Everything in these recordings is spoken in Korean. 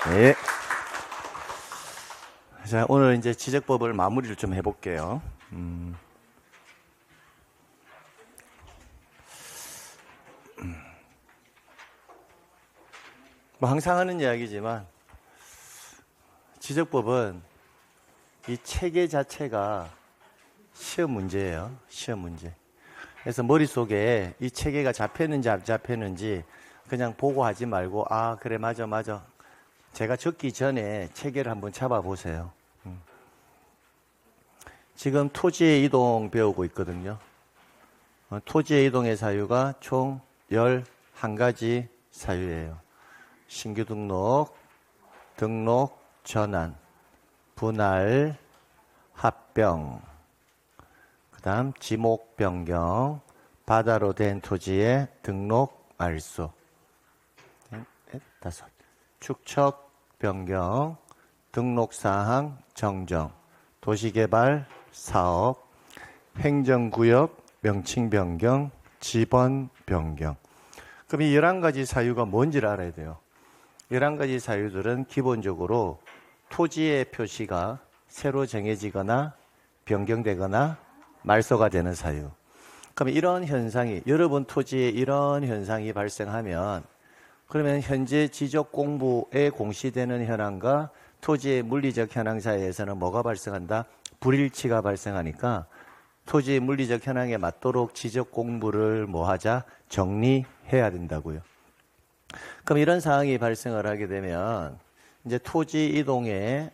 네. 자, 오늘 이제 지적법을 마무리를 좀 해볼게요. 뭐 항상 하는 이야기지만 지적법은 이 체계 자체가 시험 문제예요. 시험 문제. 그래서 머릿속에 이 체계가 잡혔는지 안 잡혔는지 그냥 보고 하지 말고 아 그래 맞아 제가 적기 전에 체계를 한번 잡아보세요. 지금 토지의 이동 배우고 있거든요. 토지의 이동의 사유가 총 11가지 사유예요. 신규 등록, 등록 전환, 분할, 합병, 그 다음 지목 변경, 바다로 된 토지의 등록 말소, 다섯, 축척 변경, 등록사항 정정, 도시개발 사업, 행정구역 명칭 변경, 지번 변경. 그럼 이 11가지 사유가 뭔지를 알아야 돼요. 11가지 사유들은 기본적으로 토지의 표시가 새로 정해지거나 변경되거나 말소가 되는 사유. 그럼 이런 현상이, 여러분 토지에 이런 현상이 발생하면 그러면 현재 지적 공부에 공시되는 현황과 토지의 물리적 현황 사이에서는 뭐가 발생한다? 불일치가 발생하니까 토지의 물리적 현황에 맞도록 지적 공부를 뭐 하자? 정리해야 된다고요. 그럼 이런 상황이 발생을 하게 되면 이제 토지 이동에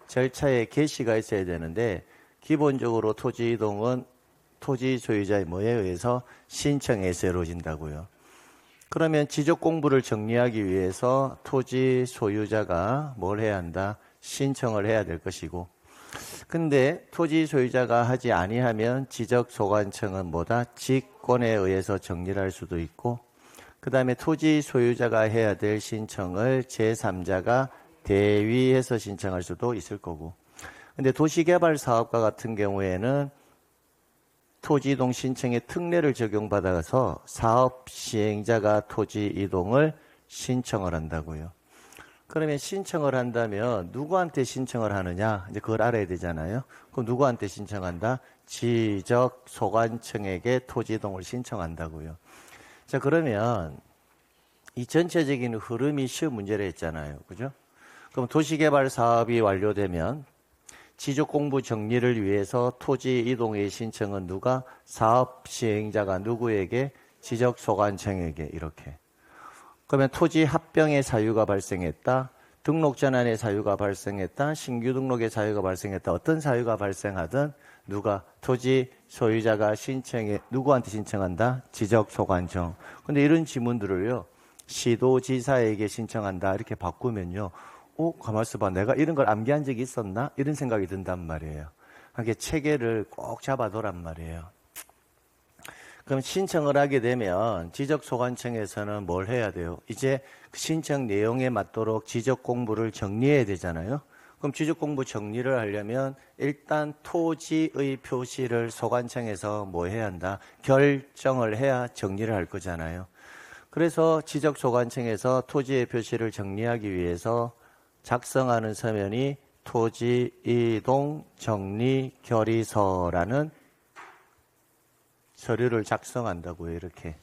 절차에 개시가 있어야 되는데 기본적으로 토지 이동은 토지 소유자의 뭐에 의해서 신청에서 이루어진다고요. 그러면 지적 공부를 정리하기 위해서 토지 소유자가 뭘 해야 한다? 신청을 해야 될 것이고, 근데 토지 소유자가 하지 아니하면 지적 소관청은 뭐다? 직권에 의해서 정리를 할 수도 있고, 그 다음에 토지 소유자가 해야 될 신청을 제3자가 대위해서 신청할 수도 있을 거고. 근데 도시개발 사업과 같은 경우에는 토지 이동 신청의 특례를 적용받아서 사업 시행자가 토지 이동을 신청을 한다고요. 그러면 신청을 한다면 누구한테 신청을 하느냐? 이제 그걸 알아야 되잖아요. 그럼 누구한테 신청한다? 지적소관청에게 토지 이동을 신청한다고요. 자, 그러면 이 전체적인 흐름이 시험 문제를 했잖아요. 그죠? 그럼 도시개발 사업이 완료되면 지적 공부 정리를 위해서 토지 이동의 신청은 누가? 사업 시행자가 누구에게? 지적 소관청에게 이렇게. 그러면 토지 합병의 사유가 발생했다. 등록 전환의 사유가 발생했다. 신규 등록의 사유가 발생했다. 어떤 사유가 발생하든 누가? 토지 소유자가 신청해 누구한테 신청한다? 지적 소관청. 근데 이런 지문들을요. 시도지사에게 신청한다 이렇게 바꾸면요. 가만 있어봐. 내가 이런 걸 암기한 적이 있었나? 이런 생각이 든단 말이에요. 그러니까 체계를 꼭 잡아두란 말이에요. 그럼 신청을 하게 되면 지적소관청에서는 뭘 해야 돼요? 이제 그 신청 내용에 맞도록 지적 공부를 정리해야 되잖아요. 그럼 지적 공부 정리를 하려면 일단 토지의 표시를 소관청에서 뭐 해야 한다? 결정을 해야 정리를 할 거잖아요. 그래서 지적소관청에서 토지의 표시를 정리하기 위해서 작성하는 서면이 토지 이동 정리 결의서라는 서류를 작성한다고요. 이렇게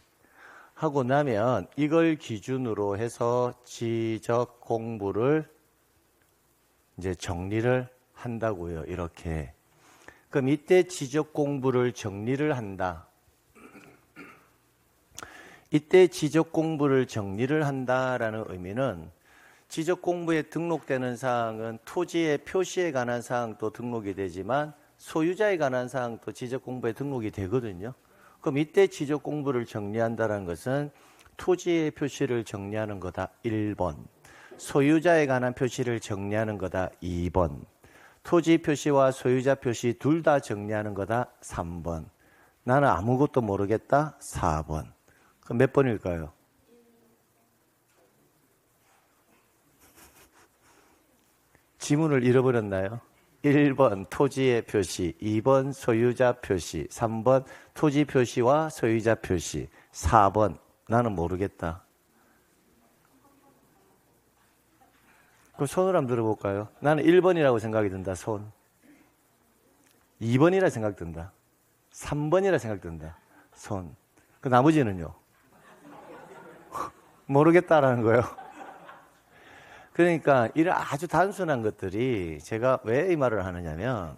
하고 나면 이걸 기준으로 해서 지적 공부를 이제 정리를 한다고요. 이렇게. 그럼 이때 지적 공부를 정리를 한다. 이때 지적 공부를 정리를 한다라는 의미는 지적 공부에 등록되는 사항은 토지의 표시에 관한 사항도 등록이 되지만 소유자에 관한 사항도 지적 공부에 등록이 되거든요. 그럼 이때 지적 공부를 정리한다는 것은 토지의 표시를 정리하는 거다. 1번. 소유자에 관한 표시를 정리하는 거다. 2번. 토지 표시와 소유자 표시 둘 다 정리하는 거다. 3번. 나는 아무것도 모르겠다. 4번. 그럼 몇 번일까요? 지문을 잃어버렸나요? 1번 토지의 표시, 2번 소유자 표시, 3번 토지 표시와 소유자 표시, 4번 나는 모르겠다. 그럼 손을 한번 들어볼까요? 나는 1번이라고 생각이 든다, 손. 2번이라 생각 든다. 3번이라 생각 든다, 손. 그 나머지는요? 모르겠다라는 거예요. 그러니까 이런 아주 단순한 것들이 제가 왜 이 말을 하느냐면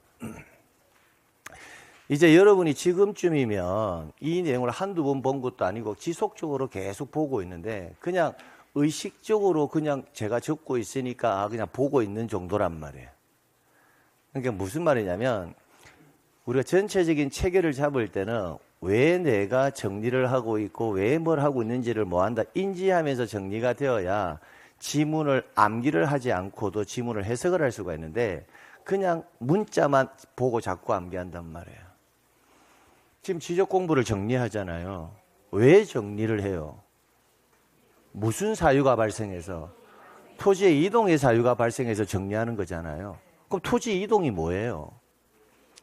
이제 여러분이 지금쯤이면 이 내용을 한두 번 본 것도 아니고 지속적으로 계속 보고 있는데 그냥 의식적으로 그냥 제가 적고 있으니까 그냥 보고 있는 정도란 말이에요. 그러니까 무슨 말이냐면 우리가 전체적인 체계를 잡을 때는 왜 내가 정리를 하고 있고 왜 뭘 하고 있는지를 뭐한다 인지하면서 정리가 되어야 지문을 암기를 하지 않고도 지문을 해석을 할 수가 있는데 그냥 문자만 보고 자꾸 암기한단 말이에요. 지금 지적 공부를 정리하잖아요. 왜 정리를 해요? 무슨 사유가 발생해서? 토지의 이동의 사유가 발생해서 정리하는 거잖아요. 그럼 토지 이동이 뭐예요?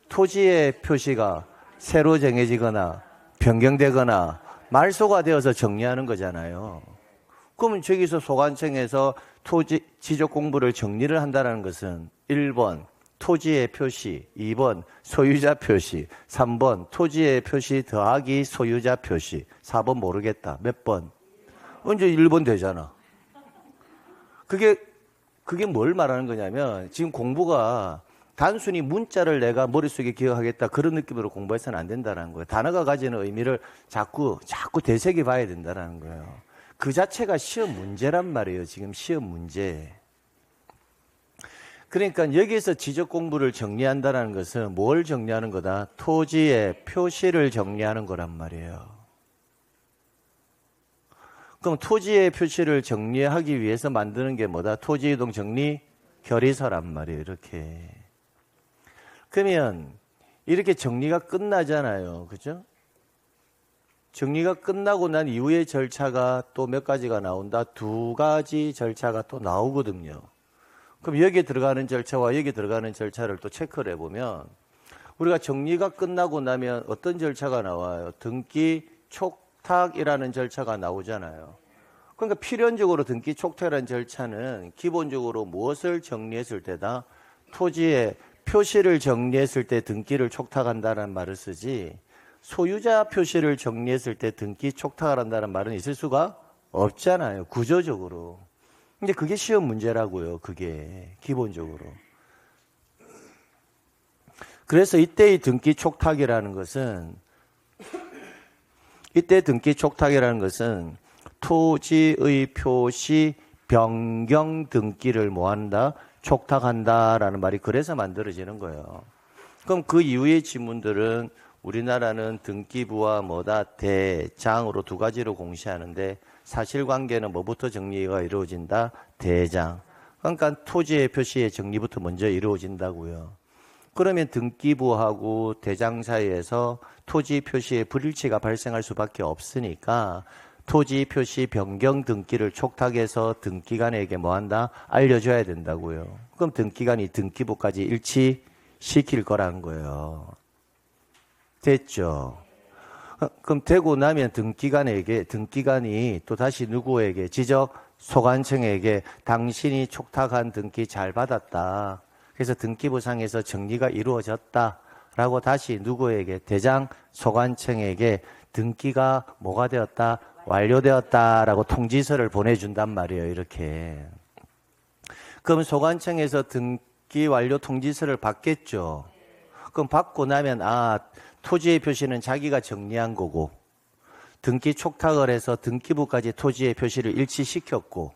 토지의 표시가 새로 정해지거나 변경되거나 말소가 되어서 정리하는 거잖아요. 그러면 저기서 소관청에서 토지 지적 공부를 정리를 한다는 것은 1번 토지의 표시, 2번 소유자 표시, 3번 토지의 표시 더하기 소유자 표시, 4번 모르겠다. 몇 번? 언제 1번 되잖아. 그게 뭘 말하는 거냐면 지금 공부가 단순히 문자를 내가 머릿속에 기억하겠다 그런 느낌으로 공부해서는 안 된다는 거예요. 단어가 가지는 의미를 자꾸 되새겨 봐야 된다는 거예요. 그 자체가 시험 문제란 말이에요. 지금 시험 문제. 그러니까 여기에서 지적 공부를 정리한다는 것은 뭘 정리하는 거다? 토지의 표시를 정리하는 거란 말이에요. 그럼 토지의 표시를 정리하기 위해서 만드는 게 뭐다? 토지이동 정리 결의서란 말이에요. 이렇게. 그러면 이렇게 정리가 끝나잖아요. 그죠? 정리가 끝나고 난 이후의 절차가 또 몇 가지가 나온다? 2가지 절차가 또 나오거든요. 그럼 여기에 들어가는 절차와 여기에 들어가는 절차를 또 체크를 해보면 우리가 정리가 끝나고 나면 어떤 절차가 나와요? 등기 촉탁이라는 절차가 나오잖아요. 그러니까 필연적으로 등기 촉탁이라는 절차는 기본적으로 무엇을 정리했을 때다? 토지의 표시를 정리했을 때 등기를 촉탁한다는 말을 쓰지 소유자 표시를 정리했을 때 등기 촉탁을 한다는 말은 있을 수가 없잖아요. 구조적으로. 근데 그게 시험 문제라고요. 그게 기본적으로. 그래서 이때의 등기 촉탁이라는 것은 토지의 표시 변경 등기를 뭐한다? 촉탁한다라는 말이 그래서 만들어지는 거예요. 그럼 그 이후의 지문들은 우리나라는 등기부와 뭐다? 대장으로 2가지로 공시하는데 사실관계는 뭐부터 정리가 이루어진다? 대장. 그러니까 토지의 표시의 정리부터 먼저 이루어진다고요. 그러면 등기부하고 대장 사이에서 토지 표시의 불일치가 발생할 수밖에 없으니까 토지 표시 변경 등기를 촉탁해서 등기관에게 뭐한다? 알려줘야 된다고요. 그럼 등기관이 등기부까지 일치시킬 거라는 거예요. 됐죠? 그럼 되고 나면 등기관이 또 다시 누구에게 지적 소관청에게 당신이 촉탁한 등기 잘 받았다. 그래서 등기부상에서 정리가 이루어졌다라고 다시 누구에게 대장 소관청에게 등기가 뭐가 되었다? 완료되었다라고 통지서를 보내준단 말이에요. 이렇게. 그럼 소관청에서 등기 완료 통지서를 받겠죠. 그럼 받고 나면 토지의 표시는 자기가 정리한 거고 등기 촉탁을 해서 등기부까지 토지의 표시를 일치시켰고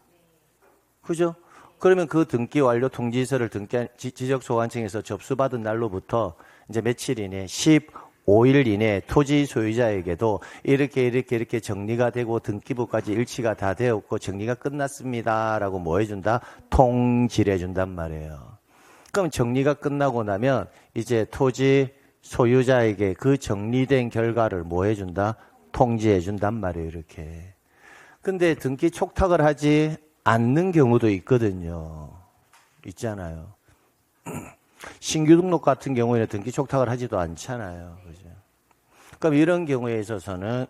그죠? 그러면 그 등기 완료 통지서를 지적소관청에서 접수받은 날로부터 이제 며칠 이내 15일 이내 토지 소유자에게도 이렇게 정리가 되고 등기부까지 일치가 다 되었고 정리가 끝났습니다라고 뭐 해준다? 통지를 해준단 말이에요. 그럼 정리가 끝나고 나면 이제 토지 소유자에게 그 정리된 결과를 뭐 해준다? 통지해준단 말이에요. 이렇게. 근데 등기 촉탁을 하지 않는 경우도 있거든요. 있잖아요. 신규 등록 같은 경우에는 등기 촉탁을 하지도 않잖아요. 그죠? 그럼 이런 경우에 있어서는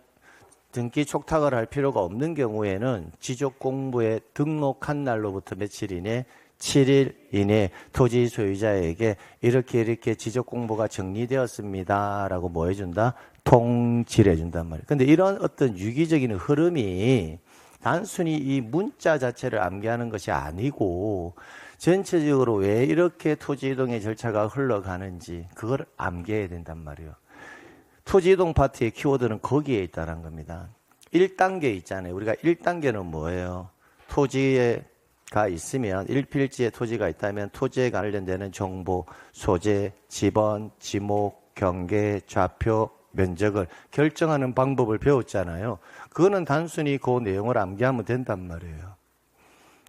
등기 촉탁을 할 필요가 없는 경우에는 지적 공부에 등록한 날로부터 며칠 이내 7일 이내 토지 소유자에게 이렇게 지적 공부가 정리되었습니다. 라고 뭐 해준다? 통지를 해준단 말이에요. 근데 이런 어떤 유기적인 흐름이 단순히 이 문자 자체를 암기하는 것이 아니고 전체적으로 왜 이렇게 토지 이동의 절차가 흘러가는지 그걸 암기해야 된단 말이에요. 토지 이동 파트의 키워드는 거기에 있다는 겁니다. 1단계 있잖아요. 우리가 1단계는 뭐예요? 토지가 있으면 1필지에 토지가 있다면 토지에 관련되는 정보, 소재, 지번, 지목, 경계, 좌표, 면적을 결정하는 방법을 배웠잖아요. 그거는 단순히 그 내용을 암기하면 된단 말이에요.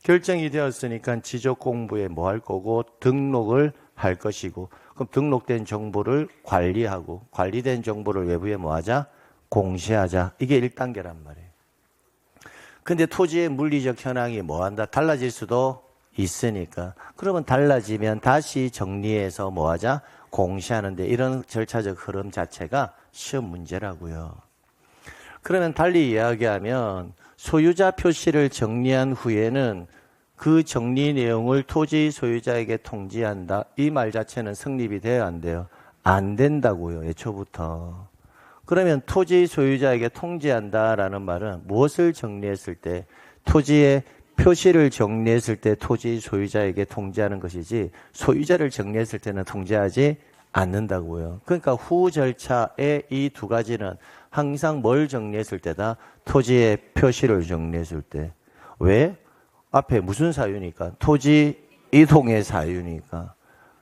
결정이 되었으니까 지적 공부에 뭐 할 거고 등록을 할 것이고 그럼 등록된 정보를 관리하고 관리된 정보를 외부에 뭐 하자? 공시하자. 이게 1단계란 말이에요. 근데 토지의 물리적 현황이 뭐 한다? 달라질 수도 있으니까. 그러면 달라지면 다시 정리해서 뭐 하자? 공시하는데 이런 절차적 흐름 자체가 시험 문제라고요. 그러면 달리 이야기하면 소유자 표시를 정리한 후에는 그 정리 내용을 토지 소유자에게 통지한다. 이 말 자체는 성립이 돼야 안 돼요? 안 된다고요. 애초부터. 그러면 토지 소유자에게 통지한다라는 말은 무엇을 정리했을 때 토지의 표시를 정리했을 때 토지 소유자에게 통지하는 것이지 소유자를 정리했을 때는 통지하지 않는다고요. 그러니까 후 절차의 이 두 가지는 항상 뭘 정리했을 때다? 토지의 표시를 정리했을 때. 왜? 앞에 무슨 사유니까? 토지 이동의 사유니까.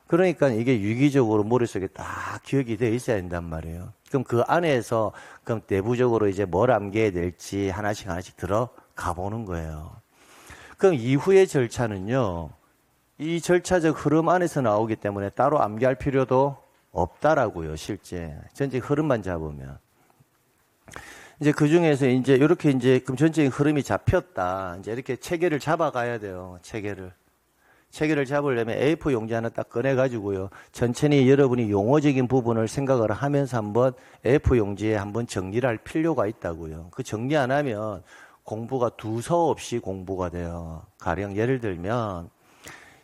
그러니까 이게 유기적으로 머릿속에 딱 기억이 되어 있어야 된단 말이에요. 그럼 그 안에서 그럼 내부적으로 이제 뭘 암기해야 될지 하나씩 들어가 보는 거예요. 그럼 이후의 절차는요. 이 절차적 흐름 안에서 나오기 때문에 따로 암기할 필요도 없다라고요, 실제. 전체 흐름만 잡으면. 이제 그 중에서 이제 이렇게 이제 그럼 전체적인 흐름이 잡혔다. 이제 이렇게 체계를 잡아가야 돼요, 체계를. 체계를 잡으려면 A4 용지 하나 딱 꺼내가지고요. 천천히 여러분이 용어적인 부분을 생각을 하면서 한번 A4 용지에 한번 정리를 할 필요가 있다고요. 그 정리 안 하면 공부가 두서없이 공부가 돼요. 가령 예를 들면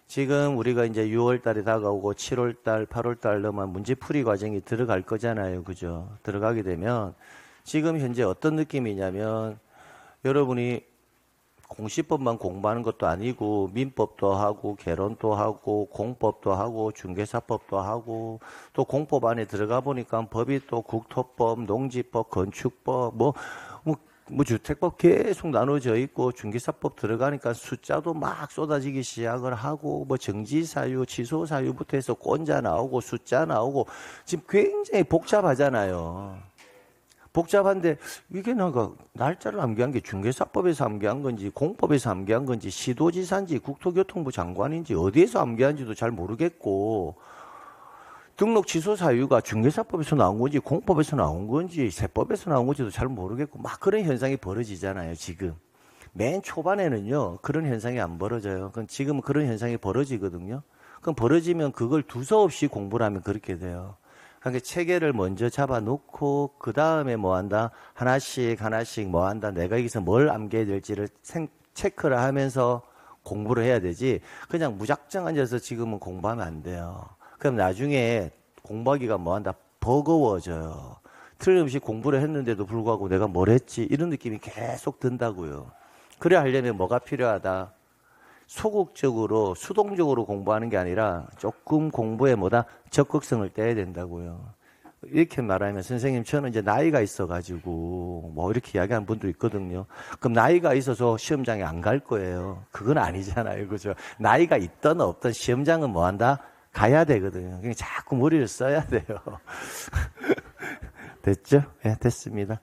지금 우리가 이제 6월 달에 다가오고 7월 달, 8월 달 넘어 문제풀이 과정이 들어갈 거잖아요. 그죠? 들어가게 되면 지금 현재 어떤 느낌이냐면 여러분이 공시법만 공부하는 것도 아니고 민법도 하고 개론도 하고 공법도 하고 중개사법도 하고 또 공법 안에 들어가 보니까 법이 또 국토법, 농지법, 건축법 뭐 주택법 계속 나눠져 있고 중개사법 들어가니까 숫자도 막 쏟아지기 시작을 하고 뭐 정지사유, 취소사유부터 해서 권자 나오고 숫자 나오고 지금 굉장히 복잡하잖아요. 복잡한데 이게 날짜를 암기한 게 중개사법에서 암기한 건지 공법에서 암기한 건지 시도지사인지 국토교통부 장관인지 어디에서 암기한지도 잘 모르겠고 등록 취소 사유가 중개사법에서 나온 건지 공법에서 나온 건지 세법에서 나온 건지도 잘 모르겠고 막 그런 현상이 벌어지잖아요. 지금 맨 초반에는요 그런 현상이 안 벌어져요. 그럼 지금은 그런 현상이 벌어지거든요. 그럼 벌어지면 그걸 두서없이 공부를 하면 그렇게 돼요. 그러니까 체계를 먼저 잡아놓고 그 다음에 뭐 한다? 하나씩 뭐 한다? 내가 여기서 뭘 암기해야 될지를 체크를 하면서 공부를 해야 되지 그냥 무작정 앉아서 지금은 공부하면 안 돼요. 그럼 나중에 공부하기가 뭐 한다? 버거워져요. 틀림없이 공부를 했는데도 불구하고 내가 뭘 했지? 이런 느낌이 계속 든다고요. 그래 하려면 뭐가 필요하다? 소극적으로 수동적으로 공부하는 게 아니라 조금 공부에 뭐다 적극성을 떼야 된다고요. 이렇게 말하면 선생님 저는 이제 나이가 있어가지고 뭐 이렇게 이야기하는 분도 있거든요. 그럼 나이가 있어서 시험장에 안 갈 거예요. 그건 아니잖아요, 그죠? 나이가 있든 없든 시험장은 뭐 한다? 가야 되거든요. 그냥 자꾸 머리를 써야 돼요. 됐죠? 네, 됐습니다.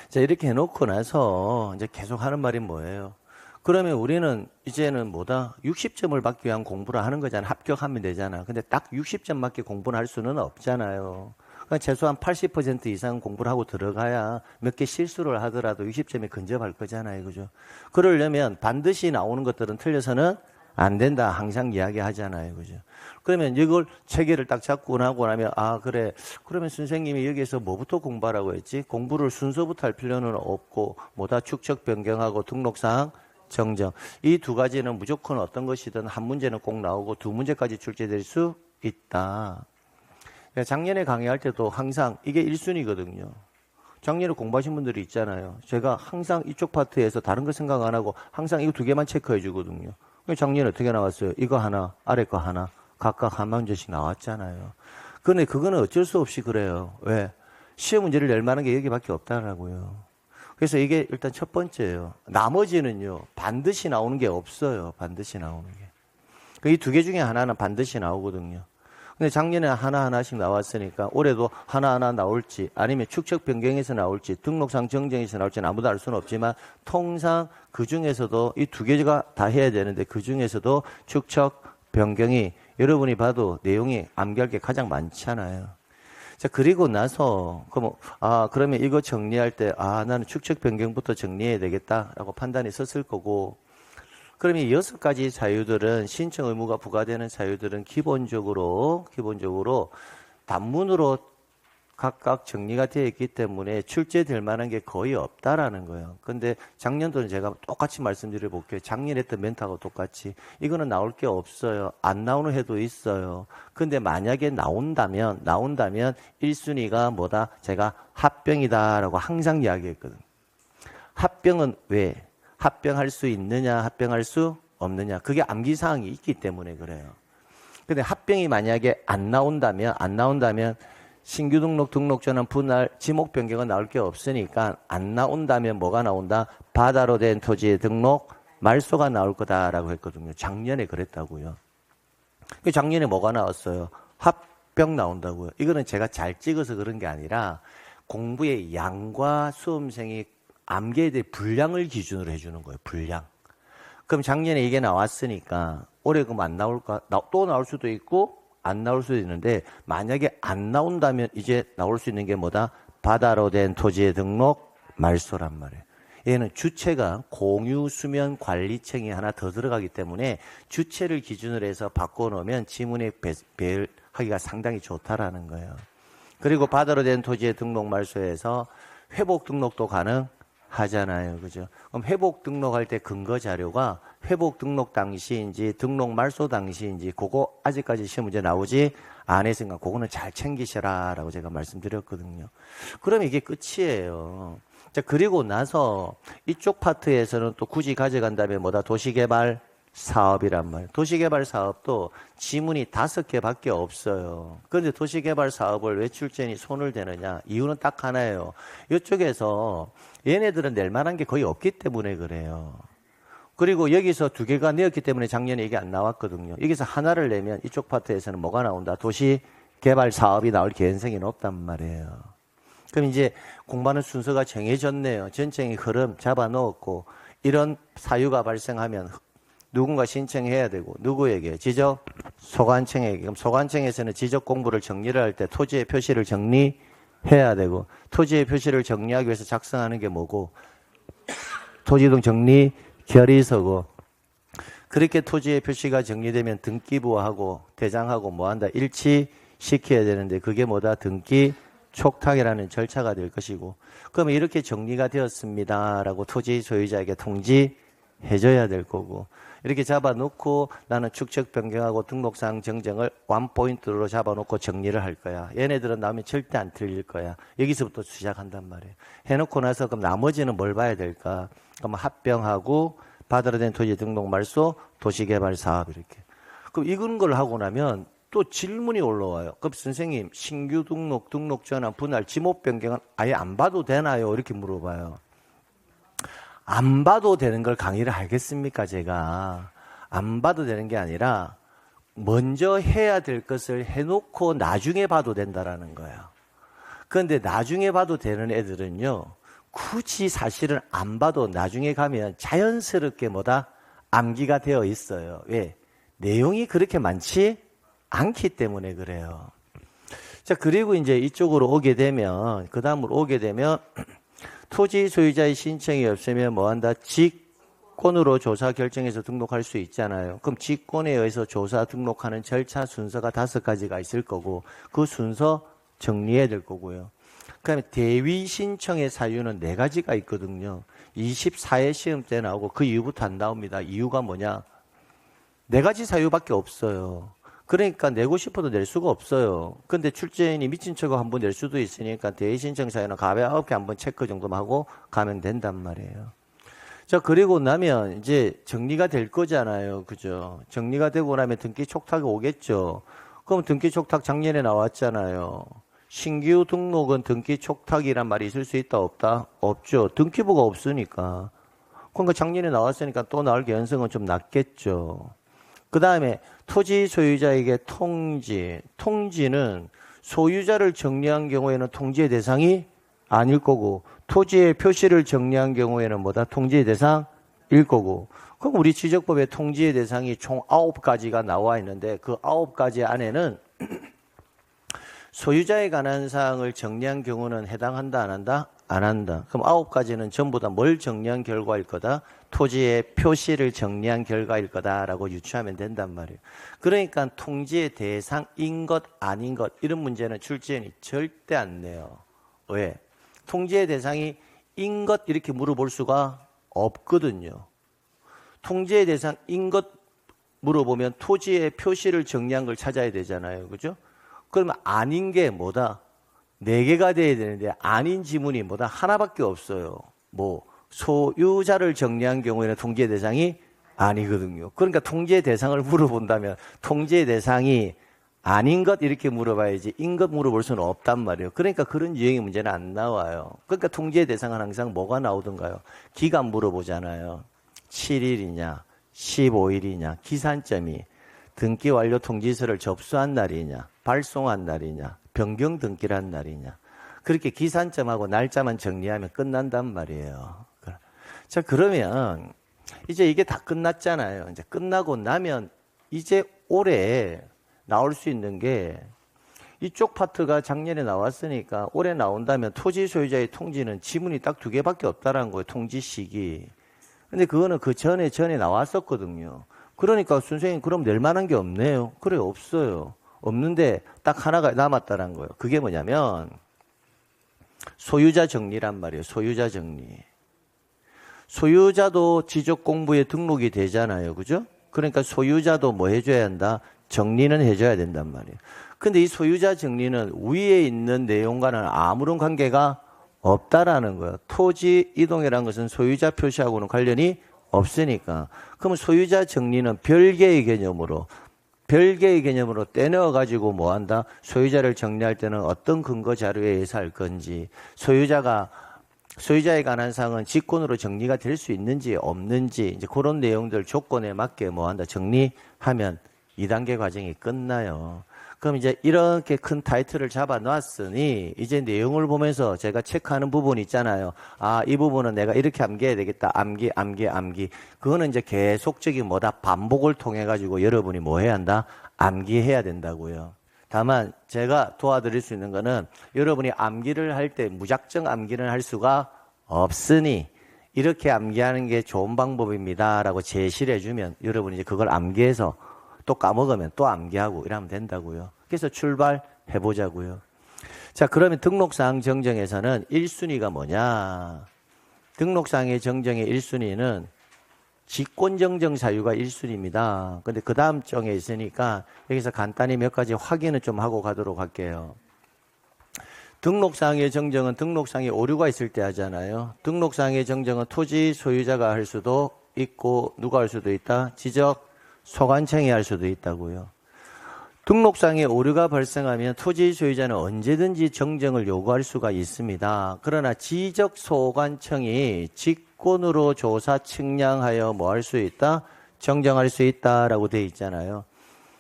자, 이렇게 해놓고 나서 이제 계속 하는 말이 뭐예요? 그러면 우리는 이제는 뭐다? 60점을 받기 위한 공부를 하는 거잖아. 합격하면 되잖아. 근데 딱 60점 맞게 공부를 할 수는 없잖아요. 그러니까 최소한 80% 이상 공부를 하고 들어가야 몇 개 실수를 하더라도 60점이 근접할 거잖아요. 그죠? 그러려면 반드시 나오는 것들은 틀려서는 안 된다. 항상 이야기하잖아요. 그죠? 그러면 이걸 체계를 딱 잡고 나고 나면 그래. 그러면 선생님이 여기에서 뭐부터 공부하라고 했지? 공부를 순서부터 할 필요는 없고 뭐다 축척 변경하고 등록사항 정정. 이 두 가지는 무조건 어떤 것이든 한 문제는 꼭 나오고 두 문제까지 출제될 수 있다. 작년에 강의할 때도 항상 이게 1순위거든요. 작년에 공부하신 분들이 있잖아요. 제가 항상 이쪽 파트에서 다른 거 생각 안 하고 항상 이거 두 개만 체크해 주거든요. 작년에 어떻게 나왔어요? 이거 하나, 아래 거 하나, 각각 한 문제씩 나왔잖아요. 근데 그거는 어쩔 수 없이 그래요. 왜? 시험 문제를 낼 만한 게 여기밖에 없다라고요. 그래서 이게 일단 첫 번째예요. 나머지는요, 반드시 나오는 게 없어요. 반드시 나오는 게. 이 두 개 중에 하나는 반드시 나오거든요. 근데 작년에 하나하나씩 나왔으니까 올해도 하나하나 나올지 아니면 축척 변경에서 나올지 등록상 정정에서 나올지는 아무도 알 수는 없지만 통상 그 중에서도 이 두 개가 다 해야 되는데 그 중에서도 축척 변경이 여러분이 봐도 내용이 암기할 게 가장 많잖아요. 자, 그리고 나서, 그러면 이거 정리할 때, 나는 축척 변경부터 정리해야 되겠다라고 판단이 섰을 거고, 그러면 6가지 사유들은, 신청 의무가 부과되는 사유들은 기본적으로 단문으로 각각 정리가 되어 있기 때문에 출제될 만한 게 거의 없다라는 거예요. 근데 작년도는 제가 똑같이 말씀드려 볼게요. 작년에 했던 멘트하고 똑같이. 이거는 나올 게 없어요. 안 나오는 해도 있어요. 근데 만약에 나온다면 1순위가 뭐다? 제가 합병이다라고 항상 이야기했거든요. 합병은 왜? 합병할 수 있느냐, 합병할 수 없느냐. 그게 암기사항이 있기 때문에 그래요. 근데 합병이 만약에 안 나온다면 신규 등록, 등록 전환, 분할, 지목 변경은 나올 게 없으니까 안 나온다면 뭐가 나온다? 바다로 된 토지의 등록, 말소가 나올 거다라고 했거든요. 작년에 그랬다고요. 작년에 뭐가 나왔어요? 합병 나온다고요. 이거는 제가 잘 찍어서 그런 게 아니라 공부의 양과 수험생이 암기에 대해 분량을 기준으로 해주는 거예요. 분량. 그럼 작년에 이게 나왔으니까 올해 그럼 안 나올까? 또 나올 수도 있고 안 나올 수도 있는데 만약에 안 나온다면 이제 나올 수 있는 게 뭐다? 바다로 된 토지의 등록, 말소란 말이에요. 얘는 주체가 공유수면 관리청이 하나 더 들어가기 때문에 주체를 기준으로 해서 바꿔놓으면 지문에 배열하기가 상당히 좋다라는 거예요. 그리고 바다로 된 토지의 등록, 말소에서 회복 등록도 가능하잖아요. 그죠? 그럼 회복 등록할 때 근거 자료가 회복 등록 당시인지 등록 말소 당시인지 그거 아직까지 시험 문제 나오지 않았으니까 그거는 잘 챙기셔라 라고 제가 말씀드렸거든요. 그럼 이게 끝이에요. 자, 그리고 나서 이쪽 파트에서는 또 굳이 가져간다면 뭐다? 도시개발 사업이란 말이에요. 도시개발 사업도 지문이 5개밖에 없어요. 그런데 도시개발 사업을 왜 출제인이 손을 대느냐? 이유는 딱 하나예요. 이쪽에서 얘네들은 낼 만한 게 거의 없기 때문에 그래요. 그리고 여기서 2개가 내었기 때문에 작년에 이게 안 나왔거든요. 여기서 하나를 내면 이쪽 파트에서는 뭐가 나온다? 도시개발 사업이 나올 개연성이 높단 말이에요. 그럼 이제 공부하는 순서가 정해졌네요. 전체의 흐름 잡아놓았고 이런 사유가 발생하면 누군가 신청해야 되고 누구에게? 지적 소관청에게. 그럼 소관청에서는 지적 공부를 정리를 할 때 토지의 표시를 정리해야 되고 토지의 표시를 정리하기 위해서 작성하는 게 뭐고? 토지등 정리 결의서고 그렇게 토지의 표시가 정리되면 등기부하고 대장하고 뭐한다? 일치시켜야 되는데 그게 뭐다? 등기 촉탁이라는 절차가 될 것이고 그러면 이렇게 정리가 되었습니다라고 토지 소유자에게 통지해줘야 될 거고 이렇게 잡아놓고 나는 축척 변경하고 등록사항 정정을 원포인트로 잡아놓고 정리를 할 거야. 얘네들은 나오면 절대 안 틀릴 거야. 여기서부터 시작한단 말이에요. 해놓고 나서 그럼 나머지는 뭘 봐야 될까? 그럼 합병하고 바다로 된 토지 등록 말소 도시개발 사업 이렇게. 그럼 이런 걸 하고 나면 또 질문이 올라와요. 그럼 선생님 신규 등록, 등록 전환, 분할, 지목 변경은 아예 안 봐도 되나요? 이렇게 물어봐요. 안 봐도 되는 걸 강의를 하겠습니까? 제가 안 봐도 되는 게 아니라 먼저 해야 될 것을 해놓고 나중에 봐도 된다라는 거예요. 그런데 나중에 봐도 되는 애들은요 굳이 사실은 안 봐도 나중에 가면 자연스럽게 뭐다? 암기가 되어 있어요. 왜? 내용이 그렇게 많지 않기 때문에 그래요. 자, 그리고 이제 이쪽으로 오게 되면 그 다음으로 오게 되면 토지 소유자의 신청이 없으면 뭐한다? 직권으로 조사 결정해서 등록할 수 있잖아요. 그럼 직권에 의해서 조사 등록하는 절차 순서가 5가지가 있을 거고 그 순서 정리해야 될 거고요. 그다음에 대위 신청의 사유는 4가지가 있거든요. 24회 시험 때 나오고 그 이후부터 안 나옵니다. 이유가 뭐냐? 네 가지 사유밖에 없어요. 그러니까 내고 싶어도 낼 수가 없어요. 근데 출제인이 미친 척을 한번 낼 수도 있으니까 대신청 사유는 가볍게 한번 체크 정도만 하고 가면 된단 말이에요. 자, 그리고 나면 이제 정리가 될 거잖아요. 그죠? 정리가 되고 나면 등기 촉탁이 오겠죠. 그럼 등기 촉탁 작년에 나왔잖아요. 신규 등록은 등기 촉탁이란 말이 있을 수 있다, 없다? 없죠. 등기부가 없으니까. 그러니까 작년에 나왔으니까 또 나올 개연성은 좀 낮겠죠. 그 다음에 토지 소유자에게 통지. 통지는 소유자를 정리한 경우에는 통지의 대상이 아닐 거고, 토지의 표시를 정리한 경우에는 뭐다? 통지의 대상일 거고. 그럼 우리 지적법에 통지의 대상이 총 9가지가 나와 있는데 그 9가지 안에는 소유자에 관한 사항을 정리한 경우는 해당한다, 안 한다? 안 한다. 그럼 9가지는 전부 다 뭘 정리한 결과일 거다? 토지의 표시를 정리한 결과일 거다라고 유추하면 된단 말이에요. 그러니까 통지의 대상인 것, 아닌 것 이런 문제는 출제인이 절대 안 내요. 왜? 통지의 대상이 인 것 이렇게 물어볼 수가 없거든요. 통지의 대상인 것 물어보면 토지의 표시를 정리한 걸 찾아야 되잖아요. 그죠? 그러면 아닌 게 뭐다? 4개가 돼야 되는데 아닌 지문이 뭐다? 하나밖에 없어요. 뭐 소유자를 정리한 경우에는 통지의 대상이 아니거든요. 그러니까 통지의 대상을 물어본다면 통지의 대상이 아닌 것 이렇게 물어봐야지 인 것 물어볼 수는 없단 말이에요. 그러니까 그런 유형의 문제는 안 나와요. 그러니까 통지의 대상은 항상 뭐가 나오던가요? 기간 물어보잖아요. 7일이냐 15일이냐 기산점이 등기 완료 통지서를 접수한 날이냐 발송한 날이냐 변경 등기를 한 날이냐 그렇게 기산점하고 날짜만 정리하면 끝난단 말이에요. 자, 그러면 이제 이게 다 끝났잖아요. 이제 끝나고 나면 이제 올해 나올 수 있는 게 이쪽 파트가 작년에 나왔으니까 올해 나온다면 토지 소유자의 통지는 지문이 딱 2개밖에 없다라는 거예요. 통지 시기. 근데 그거는 그 전에 나왔었거든요. 그러니까 선생님 그럼 낼 만한 게 없네요. 그래 없어요. 없는데 딱 하나가 남았다는 거예요. 그게 뭐냐면 소유자 정리란 말이에요. 소유자 정리. 소유자도 지적공부에 등록이 되잖아요. 그죠? 그러니까 소유자도 뭐 해줘야 한다? 정리는 해줘야 된단 말이에요. 근데 이 소유자 정리는 위에 있는 내용과는 아무런 관계가 없다라는 거예요. 토지 이동이라는 것은 소유자 표시하고는 관련이 없으니까. 그러면 소유자 정리는 별개의 개념으로 떼넣어 가지고 뭐 한다? 소유자를 정리할 때는 어떤 근거 자료에 의해서 할 건지, 소유자에 관한 사항은 직권으로 정리가 될 수 있는지 없는지 이제 그런 내용들 조건에 맞게 뭐 한다? 정리하면 2단계 과정이 끝나요. 그럼 이제 이렇게 큰 타이틀을 잡아 놨으니 이제 내용을 보면서 제가 체크하는 부분이 있잖아요. 아, 이 부분은 내가 이렇게 암기해야 되겠다. 암기. 그거는 이제 계속적인 뭐다? 반복을 통해 가지고 여러분이 뭐 해야 한다? 암기해야 된다고요. 다만 제가 도와드릴 수 있는 거는 여러분이 암기를 할 때 무작정 암기를 할 수가 없으니 이렇게 암기하는 게 좋은 방법입니다 라고 제시를 해주면 여러분이 이제 그걸 암기해서 또 까먹으면 또 암기하고 이러면 된다고요. 그래서 출발해보자고요. 자, 그러면 등록사항 정정에서는 1순위가 뭐냐? 등록사항의 정정의 1순위는 직권정정 사유가 1순위입니다. 근데 그 다음 정에 있으니까 여기서 간단히 몇 가지 확인을 좀 하고 가도록 할게요. 등록사항의 정정은 등록상에 오류가 있을 때 하잖아요. 등록사항의 정정은 토지 소유자가 할 수도 있고 누가 할 수도 있다? 지적 소관청이 할 수도 있다고요. 등록상에 오류가 발생하면 토지 소유자는 언제든지 정정을 요구할 수가 있습니다. 그러나 지적 소관청이 직권으로 조사 측량하여 뭐 할 수 있다? 정정할 수 있다라고 되어 있잖아요.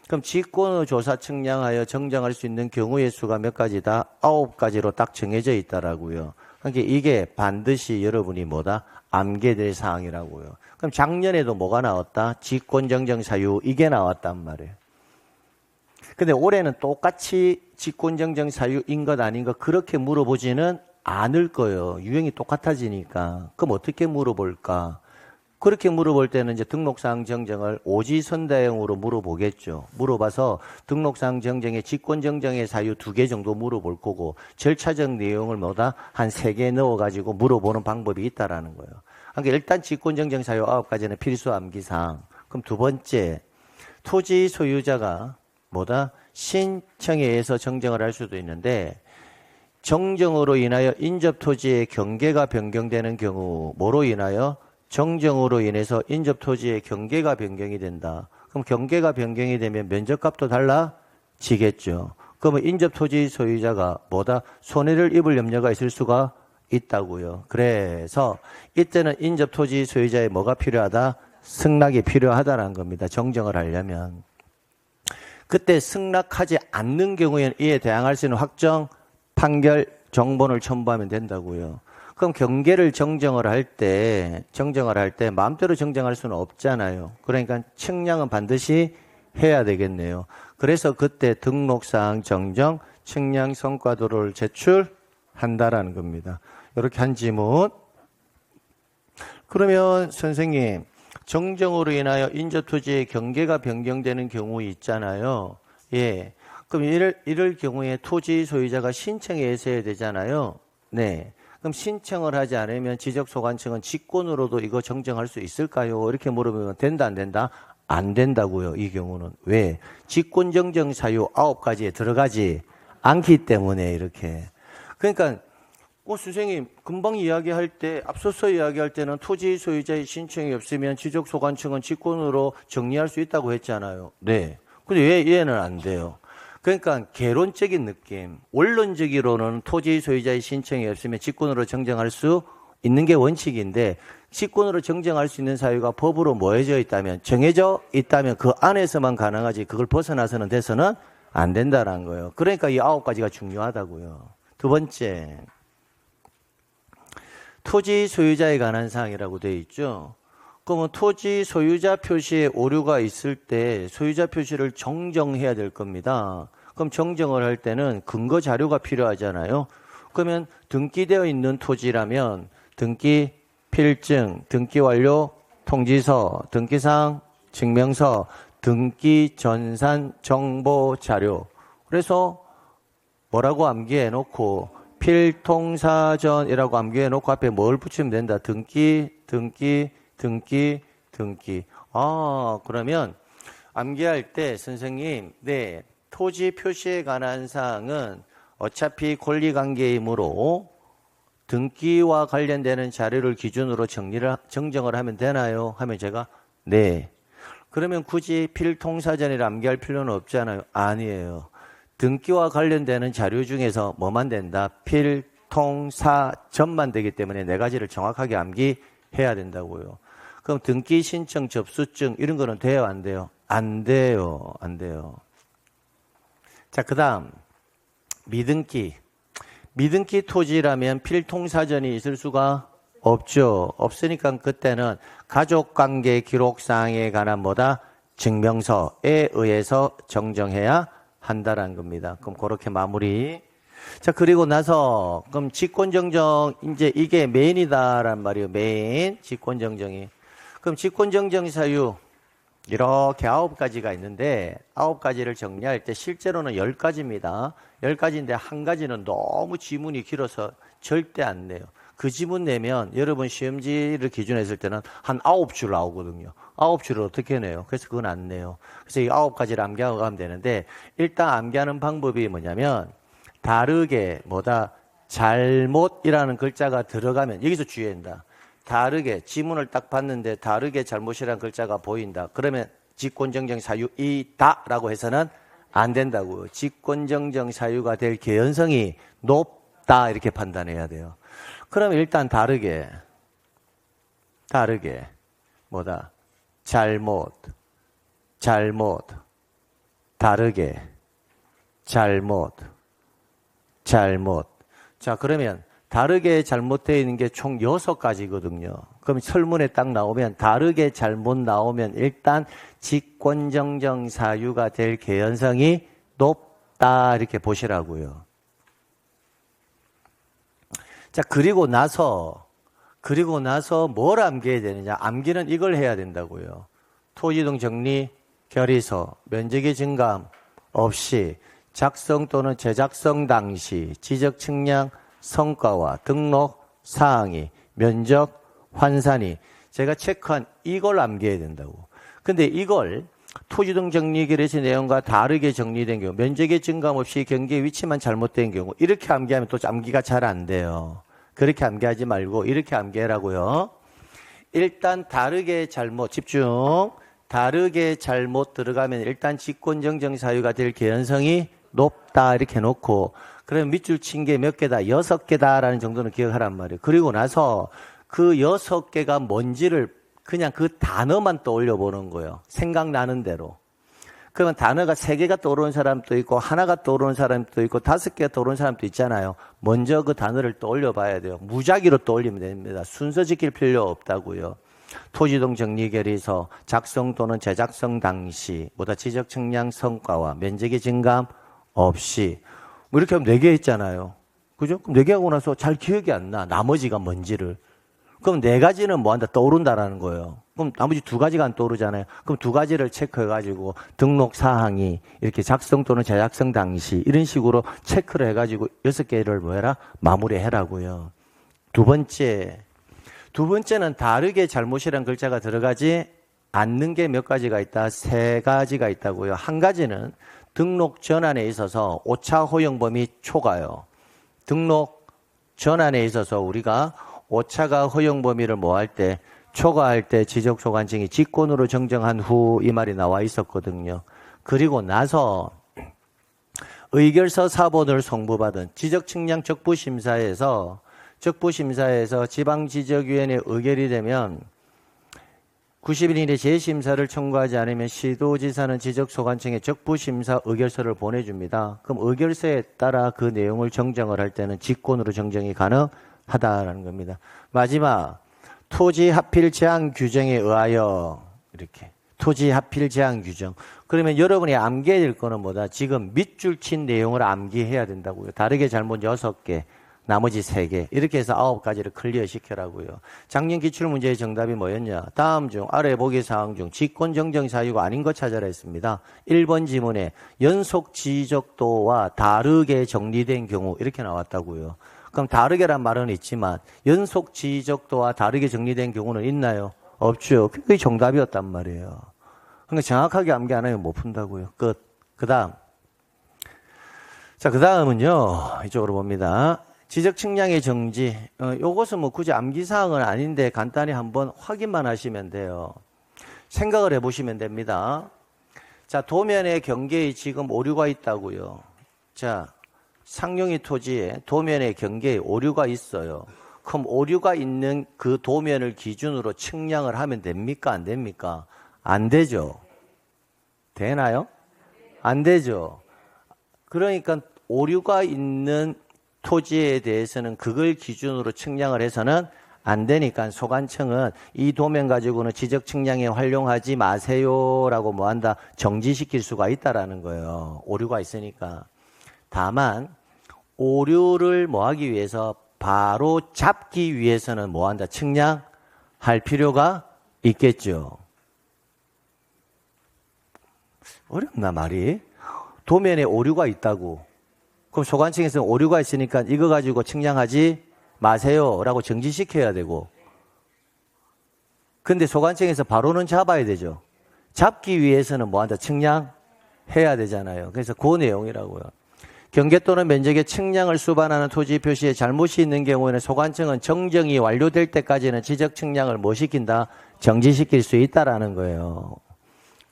그럼 직권으로 조사 측량하여 정정할 수 있는 경우의 수가 몇 가지다? 9가지로 딱 정해져 있다라고요. 그러니까 이게 반드시 여러분이 뭐다? 암기될 사항이라고요. 그럼 작년에도 뭐가 나왔다? 직권정정 사유 이게 나왔단 말이에요. 근데 올해는 똑같이 직권정정 사유인 것 아닌 것 그렇게 물어보지는 않을 거예요. 유형이 똑같아지니까. 그럼 어떻게 물어볼까? 그렇게 물어볼 때는 이제 등록사항 정정을 오지선다형으로 물어보겠죠. 물어봐서 등록사항 정정의 직권정정의 사유 2개 정도 물어볼 거고 절차적 내용을 뭐다? 한 3개 넣어가지고 물어보는 방법이 있다라는 거예요. 그러니까 일단 직권정정 사유 9가지는 필수 암기사항. 그럼 두 번째, 토지 소유자가 뭐다? 신청에 의해서 정정을 할 수도 있는데 정정으로 인하여 인접 토지의 경계가 변경되는 경우 뭐로 인하여? 정정으로 인해서 인접 토지의 경계가 변경이 된다. 그럼 경계가 변경이 되면 면적값도 달라지겠죠. 그러면 인접 토지 소유자가 뭐다? 손해를 입을 염려가 있을 수가 있다고요. 그래서 이때는 인접 토지 소유자의 뭐가 필요하다? 승낙이 필요하다는 겁니다. 정정을 하려면. 그때 승낙하지 않는 경우에는 이에 대항할 수 있는 확정 판결 정본을 첨부하면 된다고요. 그럼 경계를 정정을 할 때 마음대로 정정할 수는 없잖아요. 그러니까 측량은 반드시 해야 되겠네요. 그래서 그때 등록사항 정정, 측량 성과도를 제출한다라는 겁니다. 이렇게 한 지문. 그러면 선생님, 정정으로 인하여 인접토지의 경계가 변경되는 경우 있잖아요. 예. 그럼 이럴 경우에 토지 소유자가 신청에 의해서 해야 되잖아요. 네. 그럼 신청을 하지 않으면 지적소관청은 직권으로도 이거 정정할 수 있을까요? 이렇게 물어보면 된다, 안 된다? 안 된다고요, 이 경우는. 왜? 직권정정 사유 9가지에 들어가지 않기 때문에 이렇게. 그러니까 선생님, 금방 이야기할 때, 앞서서 이야기할 때는 토지 소유자의 신청이 없으면 지적소관청은 직권으로 정리할 수 있다고 했잖아요. 네. 근데 왜 얘는 안 돼요? 그러니까 개론적인 느낌, 원론적으로는 토지 소유자의 신청이 없으면 직권으로 정정할 수 있는 게 원칙인데 직권으로 정정할 수 있는 사유가 법으로 정해져 있다면 그 안에서만 가능하지 그걸 벗어나서는 돼서는 안 된다는 거예요. 그러니까 이 9가지가 중요하다고요. 두 번째, 토지 소유자에 관한 사항이라고 되어 있죠. 그러면 토지 소유자 표시에 오류가 있을 때 소유자 표시를 정정해야 될 겁니다. 그럼 정정을 할 때는 근거 자료가 필요하잖아요. 그러면 등기되어 있는 토지라면 등기 필증, 등기 완료 통지서, 등기상 증명서, 등기 전산 정보 자료. 그래서 뭐라고 암기해 놓고 필통사전이라고 암기해 놓고 앞에 뭘 붙이면 된다. 등기. 그러면 암기할 때 선생님, 네, 토지 표시에 관한 사항은 어차피 권리관계이므로 등기와 관련되는 자료를 기준으로 정정을 하면 되나요? 하면 제가 네. 그러면 굳이 필통사전이라 암기할 필요는 없잖아요. 아니에요. 등기와 관련되는 자료 중에서 뭐만 된다? 필통사전만 되기 때문에 네 가지를 정확하게 암기해야 된다고요. 그럼 등기 신청 접수증 이런 거는 돼요, 안 돼요? 안 돼요. 자, 그다음 미등기 토지라면 필통사전이 있을 수가 없죠. 없으니까 그때는 가족관계 기록사항에 관한 뭐다? 증명서에 의해서 정정해야 한다라는 겁니다. 그럼 그렇게 마무리. 자, 그리고 나서 그럼 직권정정 이제 이게 메인이다란 말이에요. 메인 직권정정이. 그럼 직권정정 사유 이렇게 9가지가 있는데 9가지를 정리할 때 실제로는 10가지입니다. 10가지인데 한 가지는 너무 지문이 길어서 절대 안 내요. 그 지문 내면 여러분 시험지를 기준했을 때는 한 9줄 나오거든요. 9줄을 어떻게 내요? 그래서 그건 안 내요. 그래서 이 9가지를 암기하고 가면 되는데 일단 암기하는 방법이 뭐냐면 다르게 잘못이라는 글자가 들어가면 여기서 주의해야 한다. 다르게 지문을 딱 봤는데 다르게 잘못이라는 글자가 보인다. 그러면 직권정정 사유이다 라고 해서는 안 된다고요. 직권정정 사유가 될 개연성이 높다 이렇게 판단해야 돼요. 그러면 일단 다르게 잘못 다르게 잘못 자, 그러면 다르게 잘못되어 있는 게 총 6가지거든요. 그럼 설문에 딱 나오면 다르게 잘못 나오면 일단 직권정정 사유가 될 개연성이 높다 이렇게 보시라고요. 자, 그리고 나서 뭘 암기해야 되느냐? 암기는 이걸 해야 된다고요. 토지등 정리 결의서, 면적의 증감 없이 작성 또는 재작성 당시 지적 측량 성과와 등록 사항이 면적 환산이. 제가 체크한 이걸 암기해야 된다고. 근데 이걸 토지 등 정리 결의서 내용과 다르게 정리된 경우, 면적의 증감 없이 경계의 위치만 잘못된 경우, 이렇게 암기하면 또 암기가 잘 안 돼요. 그렇게 암기하지 말고 이렇게 암기하라고요. 일단 다르게 잘못, 집중. 다르게 잘못 들어가면 일단 직권정정 사유가 될 개연성이 높다 이렇게 놓고, 그러면 밑줄 친 게 몇 개다? 6개다라는 정도는 기억하란 말이에요. 그리고 나서 그 6개가 뭔지를 그냥 그 단어만 떠올려 보는 거예요. 생각나는 대로. 그러면 단어가 3개가 떠오르는 사람도 있고 하나가 떠오르는 사람도 있고 5개가 떠오르는 사람도 있잖아요. 먼저 그 단어를 떠올려 봐야 돼요. 무작위로 떠올리면 됩니다. 순서 지킬 필요 없다고요. 토지동 정리결의서 작성 또는 재작성 당시 보다 지적 측량 성과와 면적의 증감 없이 뭐 이렇게 하면 4개 했잖아요. 그죠? 그럼 4개 하고 나서 잘 기억이 안 나. 나머지가 뭔지를. 그럼 4가지는 뭐 한다? 떠오른다라는 거예요. 그럼 나머지 2가지가 안 떠오르잖아요. 그럼 2가지를 체크해가지고 등록 사항이 이렇게 작성 또는 재작성 당시 이런 식으로 체크를 해가지고 6개를 뭐 해라? 마무리해라고요. 두 번째는 다르게 잘못이란 글자가 들어가지 않는 게 몇 가지가 있다? 3가지가 있다고요. 한 가지는 등록 전환에 있어서 오차 허용 범위 초과요. 등록 전환에 있어서 우리가 오차가 허용 범위를 뭐 할 때, 초과할 때 지적 소관청이 직권으로 정정한 후 이 말이 나와 있었거든요. 그리고 나서 의결서 사본을 송부받은 지적 측량 적부심사에서 지방지적위원회 의결이 되면 90일 이내 재심사를 청구하지 않으면 시도지사는 지적소관청에 적부심사 의결서를 보내줍니다. 그럼 의결서에 따라 그 내용을 정정을 할 때는 직권으로 정정이 가능하다라는 겁니다. 마지막 토지 하필 제한 규정에 의하여 이렇게 토지 하필 제한 규정. 그러면 여러분이 암기해야 될 거는 뭐다? 지금 밑줄 친 내용을 암기해야 된다고요. 다르게 잘못 6개. 나머지 3개 이렇게 해서 9가지를 클리어 시켜라고요. 작년 기출문제의 정답이 뭐였냐? 다음 중 아래 보기 사항 중 직권정정 사유가 아닌 것 찾아라 했습니다. 1번 지문에 연속 지적도와 다르게 정리된 경우 이렇게 나왔다고요. 그럼 다르게란 말은 있지만 연속 지적도와 다르게 정리된 경우는 있나요? 없죠. 그게 정답이었단 말이에요. 그러니까 정확하게 암기 안 하면 못 푼다고요. 끝. 그 다음은요. 이쪽으로 봅니다. 지적 측량의 정지. 요것은 뭐 굳이 암기사항은 아닌데 간단히 한번 확인만 하시면 돼요. 생각을 해보시면 됩니다. 자, 도면의 경계에 지금 오류가 있다고요. 자, 상용이 토지에 도면의 경계에 오류가 있어요. 그럼 오류가 있는 그 도면을 기준으로 측량을 하면 됩니까? 안 됩니까? 안 되죠. 되나요? 안 되죠. 그러니까 오류가 있는 토지에 대해서는 그걸 기준으로 측량을 해서는 안 되니까 소관청은 이 도면 가지고는 지적 측량에 활용하지 마세요라고 뭐 한다? 정지시킬 수가 있다라는 거예요. 오류가 있으니까. 다만 오류를 뭐 하기 위해서 바로 잡기 위해서는 뭐 한다? 측량할 필요가 있겠죠. 어렵나 말이? 도면에 오류가 있다고. 그럼 소관청에서는 오류가 있으니까 이거 가지고 측량하지 마세요라고 정지시켜야 되고, 근데 소관청에서 바로는 잡아야 되죠. 잡기 위해서는 뭐 한다? 측량해야 되잖아요. 그래서 그 내용이라고요. 경계 또는 면적의 측량을 수반하는 토지 표시에 잘못이 있는 경우에는 소관청은 정정이 완료될 때까지는 지적 측량을 뭐 시킨다? 정지시킬 수 있다라는 거예요.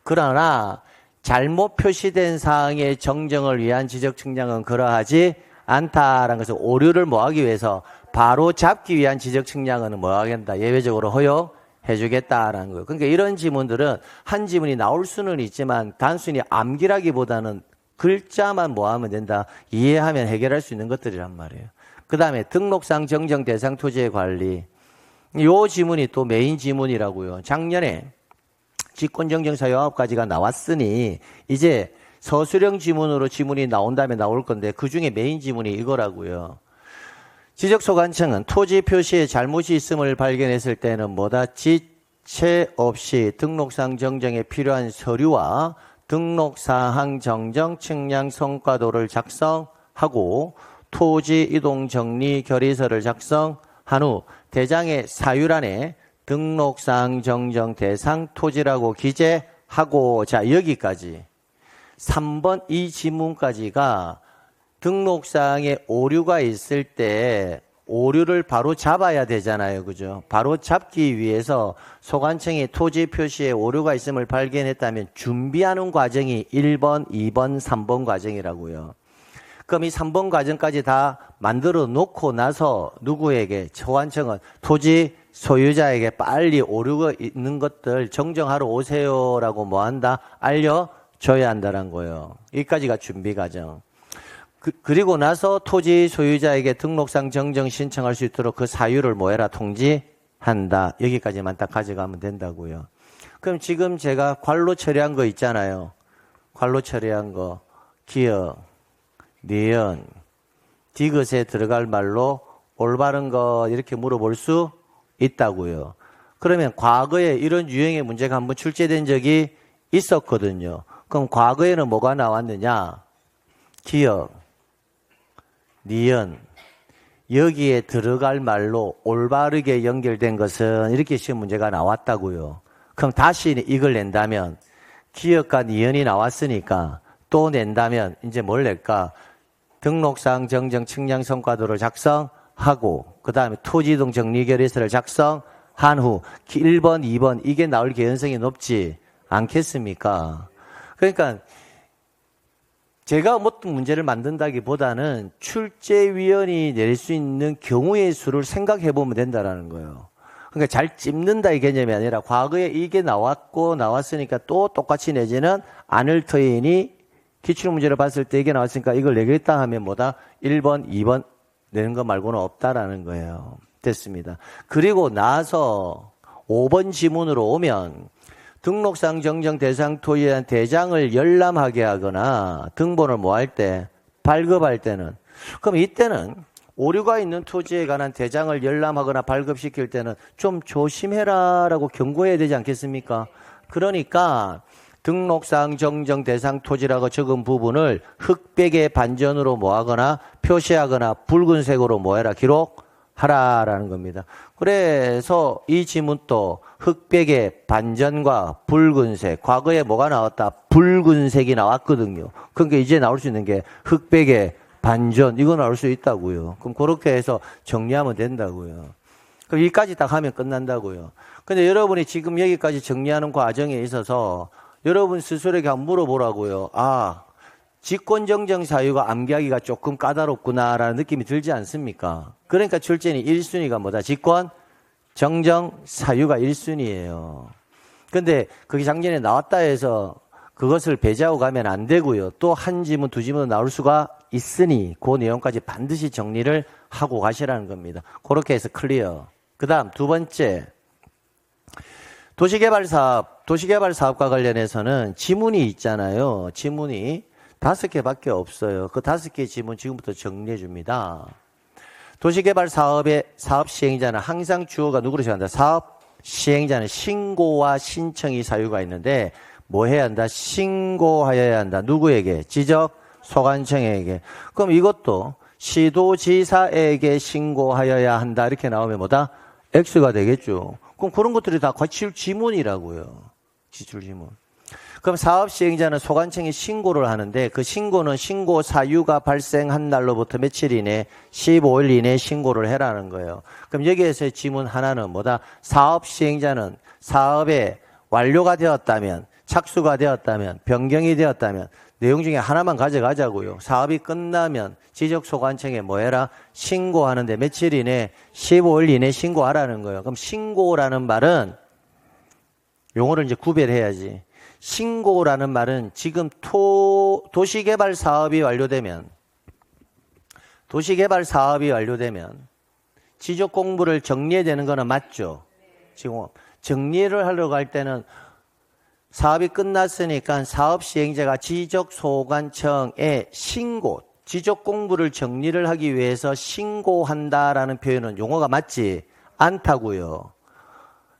그러나 잘못 표시된 사항의 정정을 위한 지적 측량은 그러하지 않다라는 것은 오류를 뭐 하기 위해서 바로 잡기 위한 지적 측량은 뭐 하겠다? 예외적으로 허용해 주겠다라는 거예요. 그러니까 이런 지문들은 한 지문이 나올 수는 있지만 단순히 암기라기보다는 글자만 뭐 하면 된다? 이해하면 해결할 수 있는 것들이란 말이에요. 그 다음에 등록상 정정 대상 토지의 관리. 요 지문이 또 메인 지문이라고요. 작년에 직권정정사유 9가지가 나왔으니 이제 서술형 지문으로 지문이 나온 다음에 나올 건데 그중에 메인 지문이 이거라고요. 지적소관청은 토지 표시에 잘못이 있음을 발견했을 때는 뭐다? 지체 없이 등록상 정정에 필요한 서류와 등록사항 정정 측량 성과도를 작성하고 토지 이동 정리 결의서를 작성한 후 대장의 사유란에 등록상 정정 대상 토지라고 기재하고, 자, 여기까지. 3번 이 지문까지가 등록상에 오류가 있을 때 오류를 바로 잡아야 되잖아요. 그죠? 바로 잡기 위해서 소관청이 토지 표시에 오류가 있음을 발견했다면 준비하는 과정이 1번, 2번, 3번 과정이라고요. 그럼 이 3번 과정까지 다 만들어 놓고 나서 누구에게? 소관청은 토지 소유자에게 빨리 오류가 있는 것들 정정하러 오세요라고 뭐 한다? 알려줘야 한다는 거예요. 여기까지가 준비 과정. 그리고 나서 토지 소유자에게 등록상 정정 신청할 수 있도록 그 사유를 뭐해라? 통지한다. 여기까지만 딱 가져가면 된다고요. 그럼 지금 제가 괄로 처리한 거 있잖아요. 괄로 처리한 거. 기역, 니은, 디귿에 들어갈 말로 올바른 거 이렇게 물어볼 수 있다고요. 그러면 과거에 이런 유형의 문제가 한번 출제된 적이 있었거든요. 그럼 과거에는 뭐가 나왔느냐? 기역, 니은, 여기에 들어갈 말로 올바르게 연결된 것은 이렇게 시험 문제가 나왔다고요. 그럼 다시 이걸 낸다면 기역과 니은이 나왔으니까 또 낸다면 이제 뭘 낼까? 등록상 정정 측량 성과도를 작성하고 그 다음에 토지동 정리결의서를 작성한 후 1번, 2번 이게 나올 개연성이 높지 않겠습니까? 그러니까 제가 어떤 문제를 만든다기보다는 출제위원이 낼 수 있는 경우의 수를 생각해 보면 된다는 거예요. 그러니까 잘 찝는다 이 개념이 아니라 과거에 이게 나왔으니까 또 똑같이 내지는 않을 터이니 기출문제를 봤을 때 이게 나왔으니까 이걸 내겠다 하면 뭐다? 1번, 2번 내는 거 말고는 없다라는 거예요. 됐습니다. 그리고 나서 5번 지문으로 오면 등록상 정정 대상 토지에 대한 대장을 열람하게 하거나 등본을 뭐 할 때? 발급할 때는. 그럼 이때는 오류가 있는 토지에 관한 대장을 열람하거나 발급시킬 때는 좀 조심해라라고 경고해야 되지 않겠습니까? 그러니까 등록상 정정 대상 토지라고 적은 부분을 흑백의 반전으로 뭐하거나 표시하거나 붉은색으로 뭐해라? 기록하라라는 겁니다. 그래서 이 지문도 흑백의 반전과 붉은색, 과거에 뭐가 나왔다? 붉은색이 나왔거든요. 그러니까 이제 나올 수 있는 게 흑백의 반전, 이거 나올 수 있다고요. 그럼 그렇게 해서 정리하면 된다고요. 그럼 여기까지 딱 하면 끝난다고요. 근데 여러분이 지금 여기까지 정리하는 과정에 있어서 여러분 스스로에게 한번 물어보라고요. 아, 직권정정 사유가 암기하기가 조금 까다롭구나라는 느낌이 들지 않습니까? 그러니까 출제는 1순위가 뭐다? 직권 정정 사유가 1순위예요. 근데 그게 작년에 나왔다 해서 그것을 배제하고 가면 안 되고요. 또 한 지문, 두 지문 나올 수가 있으니 그 내용까지 반드시 정리를 하고 가시라는 겁니다. 그렇게 해서 클리어. 그 다음 두 번째, 도시개발 사업과 관련해서는 지문이 있잖아요. 지문이 5개밖에 없어요. 그 5개 지문 지금부터 정리해 줍니다. 도시개발 사업의 사업 시행자는 항상 주어가 누구로 시작한다? 사업 시행자는 신고와 신청이 사유가 있는데 뭐 해야 한다? 신고하여야 한다. 누구에게? 지적 소관청에게. 그럼 이것도 시도지사에게 신고하여야 한다. 이렇게 나오면 뭐다? X가 되겠죠. 그럼 그런 것들이 다 기출 지문이라고요. 기출 지문. 그럼 사업 시행자는 소관청에 신고를 하는데 그 신고는 신고 사유가 발생한 날로부터 며칠 이내 15일 이내에 신고를 해라는 거예요. 그럼 여기에서의 지문 하나는 뭐다? 사업 시행자는 사업에 완료가 되었다면, 착수가 되었다면, 변경이 되었다면 내용 중에 하나만 가져가자고요. 사업이 끝나면 지적소관청에 뭐 해라? 신고하는데 며칠 이내? 15일 이내 신고하라는 거예요. 그럼 신고라는 말은 용어를 이제 구별해야지. 신고라는 말은 지금 도시개발 사업이 완료되면 지적 공부를 정리해야 되는 거는 맞죠? 지금 정리를 하려고 할 때는 사업이 끝났으니까 사업 시행자가 지적소관청에 지적 공부를 정리를 하기 위해서 신고한다라는 표현은 용어가 맞지 않다고요.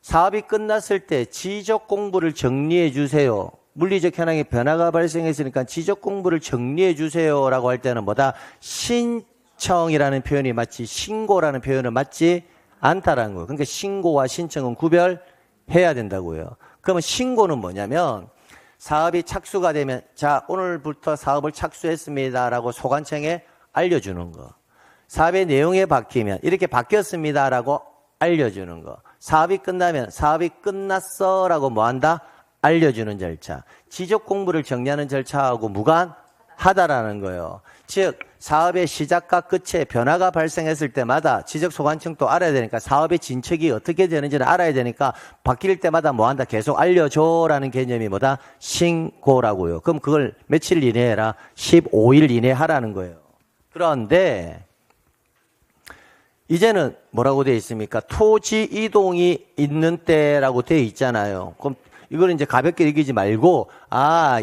사업이 끝났을 때 지적 공부를 정리해 주세요. 물리적 현황에 변화가 발생했으니까 지적 공부를 정리해 주세요라고 할 때는 뭐다? 신청이라는 표현이 맞지 신고라는 표현은 맞지 않다라는 거예요. 그러니까 신고와 신청은 구별해야 된다고요. 그러면 신고는 뭐냐면 사업이 착수가 되면 자 오늘부터 사업을 착수했습니다라고 소관청에 알려주는 거. 사업의 내용에 바뀌면 이렇게 바뀌었습니다라고 알려주는 거. 사업이 끝나면 사업이 끝났어라고 뭐한다? 알려주는 절차. 지적 공부를 정리하는 절차하고 무관하다라는 거예요. 즉 사업의 시작과 끝에 변화가 발생했을 때마다 지적 소관청도 알아야 되니까 사업의 진척이 어떻게 되는지는 알아야 되니까 바뀔 때마다 뭐한다? 계속 알려줘라는 개념이 뭐다? 신고라고요. 그럼 그걸 며칠 이내에 해라? 15일 이내에 하라는 거예요. 그런데 이제는 뭐라고 되어 있습니까? 토지 이동이 있는 때라고 되어 있잖아요. 그럼 이걸 이제 가볍게 여기지 말고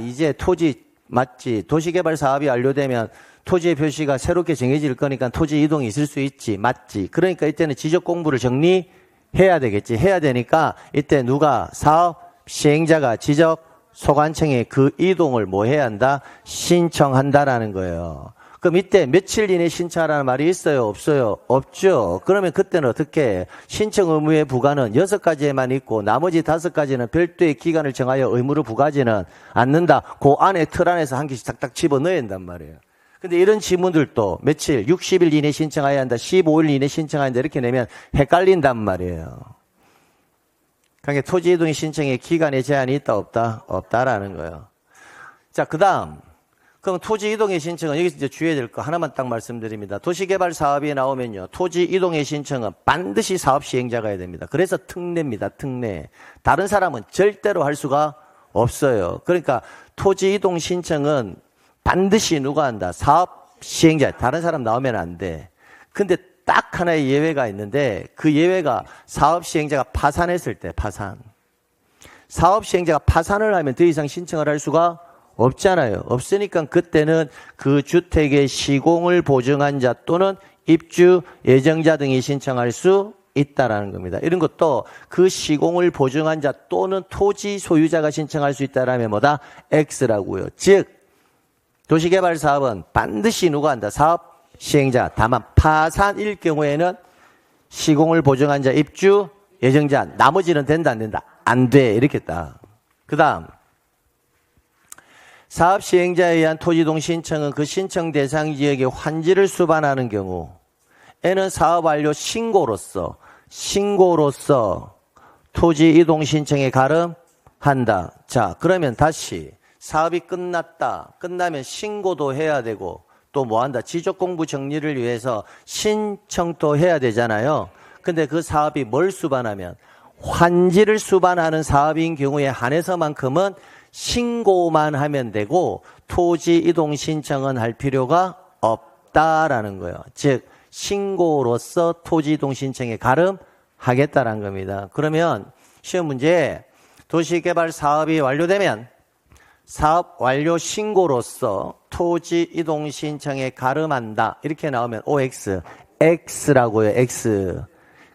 이제 토지 맞지? 도시개발 사업이 완료되면 토지의 표시가 새롭게 정해질 거니까 토지 이동이 있을 수 있지. 맞지? 그러니까 이때는 지적 공부를 정리해야 되겠지. 해야 되니까 이때 누가 사업 시행자가 지적 소관청에 그 이동을 뭐 해야 한다? 신청한다라는 거예요. 그럼 이때 며칠 이내 신청하라는 말이 있어요? 없어요? 없죠. 그러면 그때는 어떻게 해? 신청 의무의 부과는 6가지에만 있고 나머지 5가지는 별도의 기간을 정하여 의무를 부과하지는 않는다. 그 안에 틀 안에서 한 개씩 딱딱 집어넣어야 한단 말이에요. 근데 이런 지문들도 며칠, 60일 이내 신청해야 한다, 15일 이내 신청해야 한다 이렇게 내면 헷갈린단 말이에요. 그러니까 토지 이동의 신청에 기간에 제한이 있다 없다? 없다라는 거예요. 자, 그다음 그럼 토지 이동의 신청은 여기서 이제 주의해야 될 거 하나만 딱 말씀드립니다. 도시개발 사업이 나오면요. 토지 이동의 신청은 반드시 사업 시행자가 해야 됩니다. 그래서 특례입니다. 특례. 다른 사람은 절대로 할 수가 없어요. 그러니까 토지 이동 신청은 반드시 누가 한다? 사업 시행자. 다른 사람 나오면 안 돼. 근데 딱 하나의 예외가 있는데 그 예외가 사업 시행자가 파산했을 때 파산. 사업 시행자가 파산을 하면 더 이상 신청을 할 수가 없잖아요. 없으니까 그때는 그 주택의 시공을 보증한 자 또는 입주 예정자 등이 신청할 수 있다라는 겁니다. 이런 것도 그 시공을 보증한 자 또는 토지 소유자가 신청할 수 있다라면 뭐다? X라고요. 즉 도시개발 사업은 반드시 누가 한다? 사업 시행자. 다만 파산일 경우에는 시공을 보증한 자, 입주 예정자 나머지는 된다 안 된다? 안 돼. 이렇게 딱. 그다음 사업 시행자에 의한 토지이동 신청은 그 신청 대상 지역에 환지를 수반하는 경우에는 사업 완료 신고로서 토지 이동 신청에 가름한다. 자, 그러면 다시 사업이 끝나면 신고도 해야 되고 또 뭐 한다? 지적 공부 정리를 위해서 신청도 해야 되잖아요. 근데 그 사업이 뭘 수반하면 환지를 수반하는 사업인 경우에 한해서만큼은 신고만 하면 되고 토지 이동 신청은 할 필요가 없다라는 거예요. 즉 신고로서 토지 이동 신청에 가름하겠다라는 겁니다. 그러면 시험 문제에 도시개발 사업이 완료되면 사업 완료 신고로서 토지 이동 신청에 가름한다. 이렇게 나오면 OX, X라고요. X.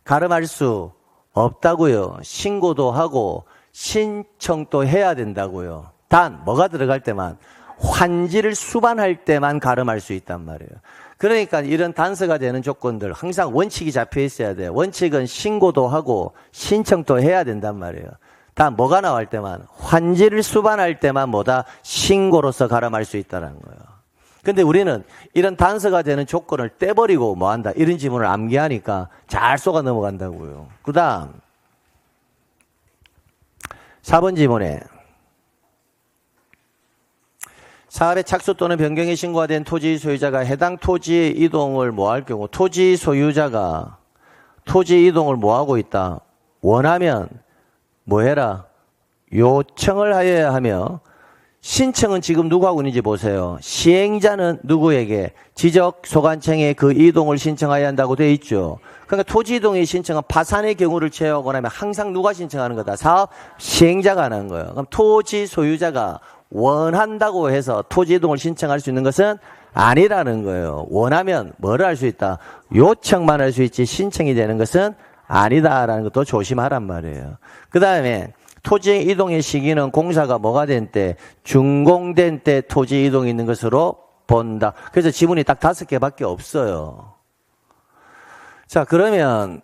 가름할 수 없다고요. 신고도 하고 신청도 해야 된다고요. 단 뭐가 들어갈 때만 환지를 수반할 때만 가름할 수 있단 말이에요. 그러니까 이런 단서가 되는 조건들 항상 원칙이 잡혀 있어야 돼요. 원칙은 신고도 하고 신청도 해야 된단 말이에요. 단 뭐가 나올 때만 환지를 수반할 때만 뭐다? 신고로서 가름할 수 있다는 거예요. 근데 우리는 이런 단서가 되는 조건을 떼버리고 뭐한다? 이런 지문을 암기하니까 잘 쏘가 넘어간다고요. 그 다음 4번 지문에 사업의 착수 또는 변경이 신고가 된 토지 소유자가 해당 토지의 이동을 뭐할 경우 토지 소유자가 토지 이동을 뭐하고 있다? 원하면 뭐해라? 요청을 하여야 하며 신청은 지금 누구 하고 있는지 보세요. 시행자는 누구에게? 지적 소관청에 그 이동을 신청해야 한다고 되어 있죠. 그러니까 토지 이동의 신청은 파산의 경우를 제외하고 나면 항상 누가 신청하는 거다? 사업 시행자가 하는 거예요. 그럼 토지 소유자가 원한다고 해서 토지 이동을 신청할 수 있는 것은 아니라는 거예요. 원하면 뭐를 할 수 있다? 요청만 할 수 있지 신청이 되는 것은 아니다라는 것도 조심하란 말이에요. 그 다음에 토지 이동의 시기는 공사가 뭐가 된 때? 준공된 때 토지 이동이 있는 것으로 본다. 그래서 지문이 딱 5개밖에 없어요. 자, 그러면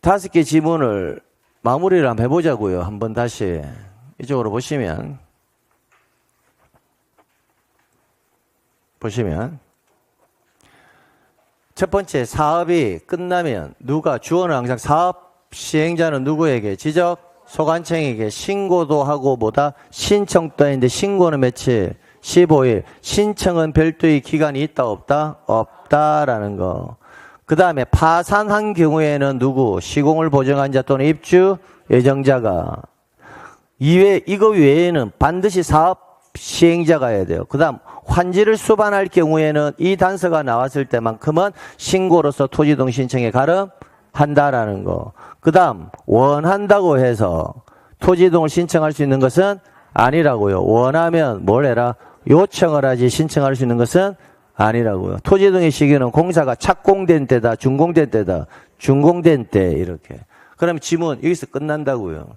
5개 지문을 마무리를 한번 해보자고요. 한번 다시 이쪽으로 보시면 첫 번째, 사업이 끝나면 누가 주어는 항상 사업 시행자는 누구에게 지적 소관청에게 신고도 하고 뭐다 신청 떠있는데 신고는 며칠 15일 신청은 별도의 기간이 있다 없다 없다라는 거. 그 다음에 파산한 경우에는 누구 시공을 보증한 자 또는 입주 예정자가 이거 외에는 반드시 사업 시행자가 해야 돼요. 그 다음 환지를 수반할 경우에는 이 단서가 나왔을 때만큼은 신고로서 토지이동 신청에 가름한다라는 거. 그 다음 원한다고 해서 토지이동을 신청할 수 있는 것은 아니라고요. 원하면 뭘 해라? 요청을 하지 신청할 수 있는 것은 아니라고요. 토지이동의 시기는 공사가 착공된 때다, 준공된 때다, 준공된 때 이렇게. 그러면 지문 여기서 끝난다고요.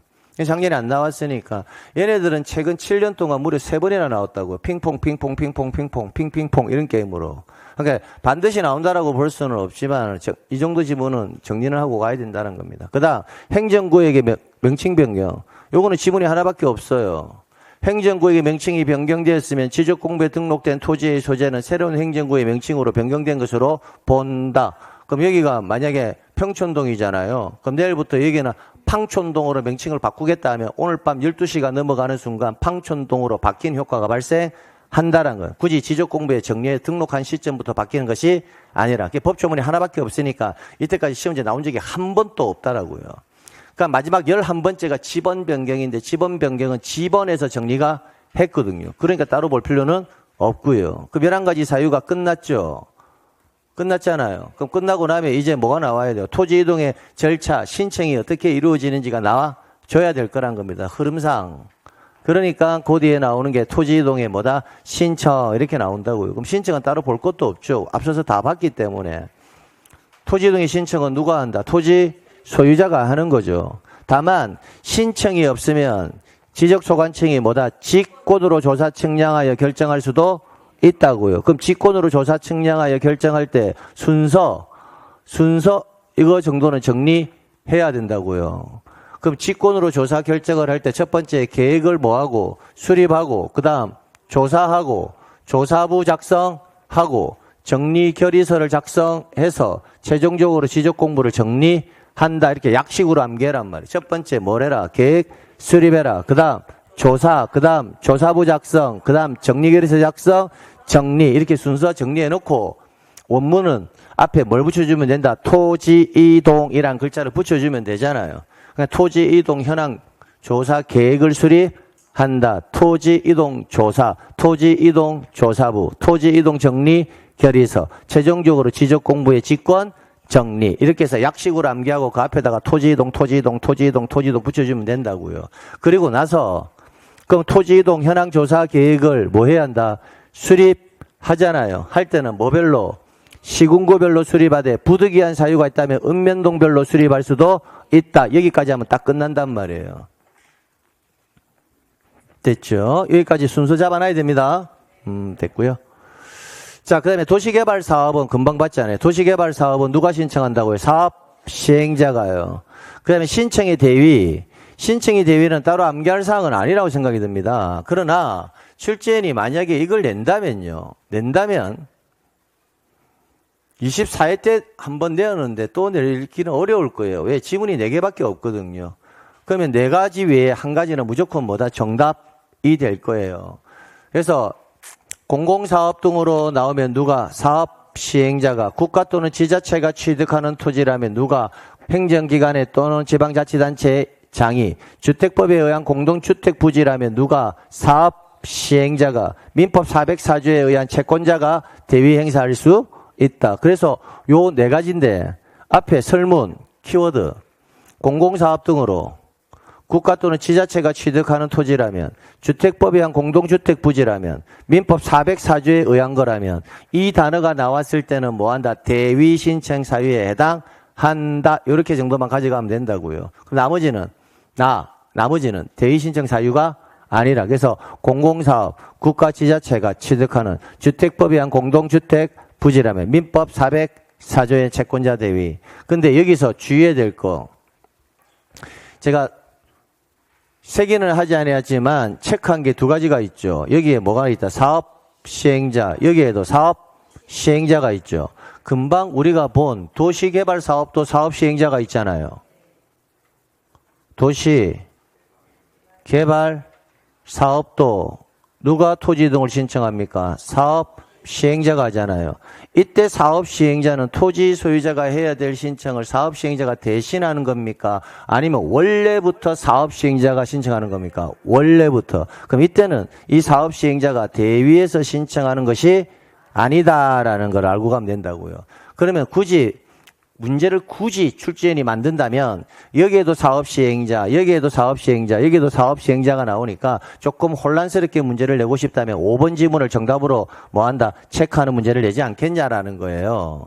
작년에 안 나왔으니까 얘네들은 최근 7년 동안 무려 3번이나 나왔다고요. 핑퐁 핑퐁 핑퐁 핑퐁 핑핑퐁 이런 게임으로. 그러니까 반드시 나온다라고 볼 수는 없지만 이 정도 지문은 정리를 하고 가야 된다는 겁니다. 그다음 행정구역의 명칭 변경. 요거는 지문이 하나밖에 없어요. 행정구역의 명칭이 변경되었으면 지적공부에 등록된 토지의 소재는 새로운 행정구역의 명칭으로 변경된 것으로 본다. 그럼 여기가 만약에 평촌동이잖아요. 그럼 내일부터 여기는 팡촌동으로 명칭을 바꾸겠다 하면 오늘 밤 12시가 넘어가는 순간 팡촌동으로 바뀐 효과가 발생한다는 거예요. 굳이 지적공부에 정리해 등록한 시점부터 바뀌는 것이 아니라 법조문이 하나밖에 없으니까 이때까지 시험지에 나온 적이 한 번도 없다라고요. 그러니까 마지막 11번째가 지번 변경인데 지번 변경은 지번에서 정리가 했거든요. 그러니까 따로 볼 필요는 없고요. 그 11가지 사유가 끝났죠. 끝났잖아요. 그럼 끝나고 나면 이제 뭐가 나와야 돼요? 토지 이동의 절차, 신청이 어떻게 이루어지는지가 나와줘야 될 거란 겁니다. 흐름상. 그러니까 그 뒤에 나오는 게 토지 이동의 뭐다? 신청 이렇게 나온다고요. 그럼 신청은 따로 볼 것도 없죠. 앞서서 다 봤기 때문에. 토지 이동의 신청은 누가 한다? 토지 소유자가 하는 거죠. 다만 신청이 없으면 지적소관청이 뭐다? 직권으로 조사 측량하여 결정할 수도 있다고요. 그럼 직권으로 조사 측량하여 결정할 때 순서 이거 정도는 정리해야 된다고요. 그럼 직권으로 조사 결정을 할 때 첫 번째 계획을 뭐하고 수립하고 그 다음 조사하고 조사부 작성하고 정리 결의서를 작성해서 최종적으로 지적 공부를 정리한다. 이렇게 약식으로 암기해란 말이에요. 첫 번째 뭘 해라? 계획 수립해라. 그 다음 조사, 그 다음 조사부 작성, 그 다음 정리 결의서 작성, 정리 이렇게 순서 정리해놓고 원문은 앞에 뭘 붙여주면 된다? 토지이동이란 글자를 붙여주면 되잖아요. 그러니까 토지이동 현황 조사 계획을 수립한다. 토지이동 조사, 토지이동 조사부, 토지이동 정리 결의서, 최종적으로 지적공부의 직권 정리 이렇게 해서 약식으로 암기하고 그 앞에다가 토지이동 붙여주면 된다고요. 그리고 나서 그럼 토지이동 현황 조사 계획을 뭐 해야 한다? 수립하잖아요. 할 때는 뭐별로? 시군구별로 수립하되 부득이한 사유가 있다면 읍면동별로 수립할 수도 있다. 여기까지 하면 딱 끝난단 말이에요. 됐죠? 여기까지 순서 잡아놔야 됩니다. 됐고요. 자, 그 다음에 도시개발사업은 금방 봤잖아요. 도시개발사업은 누가 신청한다고요? 사업 시행자가요. 그 다음에 신청의 대위는 따로 암기할 사항은 아니라고 생각이 듭니다. 그러나 출제인이 만약에 이걸 낸다면 24회 때 한 번 내었는데 또 내기는 어려울 거예요. 왜? 지문이 4개밖에 없거든요. 그러면 4가지 외에 한 가지는 무조건 뭐다? 정답이 될 거예요. 그래서 공공사업 등으로 나오면 누가? 사업 시행자가. 국가 또는 지자체가 취득하는 토지라면 누가? 행정기관에 또는 지방자치단체 장이. 주택법에 의한 공동주택부지라면 누가? 사업 시행자가. 민법 404조에 의한 채권자가 대위 행사할 수 있다. 그래서 요 4가지인데 앞에 설문, 키워드, 공공사업 등으로 국가 또는 지자체가 취득하는 토지라면, 주택법에 의한 공동주택부지라면, 민법 404조에 의한 거라면 이 단어가 나왔을 때는 뭐한다? 대위 신청 사유에 해당한다. 이렇게 정도만 가져가면 된다고요. 나머지는 대위 신청 사유가 아니라. 그래서 공공사업, 국가 지자체가 취득하는 주택법에 의한 공동주택 부지라면 민법 404조의 채권자 대위. 근데 여기서 주의해야 될 거 제가 세기는 하지 않았지만 체크한 게 두 가지가 있죠. 여기에 뭐가 있다? 사업 시행자. 여기에도 사업 시행자가 있죠. 금방 우리가 본 도시개발 사업도 사업 시행자가 있잖아요. 도시개발 사업도 누가 토지 이동을 신청합니까? 사업 시행자가 하잖아요. 이때 사업 시행자는 토지 소유자가 해야 될 신청을 사업 시행자가 대신하는 겁니까? 아니면 원래부터 사업 시행자가 신청하는 겁니까? 원래부터. 그럼 이때는 이 사업 시행자가 대위에서 신청하는 것이 아니다라는 걸 알고 가면 된다고요. 그러면 문제를 굳이 출제인이 만든다면 여기에도 사업 시행자, 여기에도 사업 시행자, 여기에도 사업 시행자가 나오니까 조금 혼란스럽게 문제를 내고 싶다면 5번 지문을 정답으로 뭐한다? 체크하는 문제를 내지 않겠냐라는 거예요.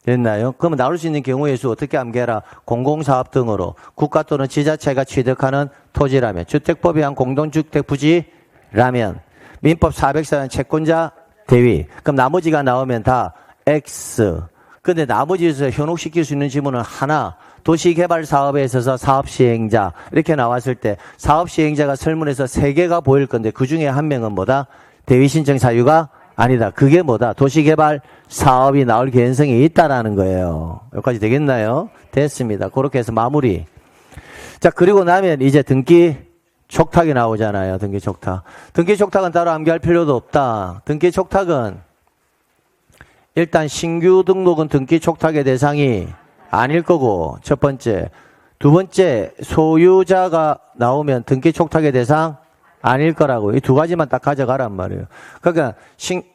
됐나요? 그러면 나올 수 있는 경우의 수 어떻게 암기해라? 공공사업 등으로 국가 또는 지자체가 취득하는 토지라면, 주택법에 의한 공동주택 부지라면, 민법 404년 채권자 대위. 그럼 나머지가 나오면 다 X. 근데 나머지에서 현혹시킬 수 있는 지문은 하나, 도시개발 사업에 있어서 사업시행자 이렇게 나왔을 때 사업시행자가 설문에서 3개가 보일 건데 그 중에 한 명은 뭐다? 대위신청 사유가 아니다. 그게 뭐다? 도시개발 사업이 나올 개연성이 있다라는 거예요. 여기까지 되겠나요? 됐습니다. 그렇게 해서 마무리. 자, 그리고 나면 이제 등기 촉탁이 나오잖아요. 등기 촉탁. 등기 촉탁은 따로 암기할 필요도 없다. 등기 촉탁은 일단 신규 등록은 등기 촉탁의 대상이 아닐 거고, 첫 번째. 두 번째, 소유자가 나오면 등기 촉탁의 대상 아닐 거라고. 이 두 가지만 딱 가져가란 말이에요. 그러니까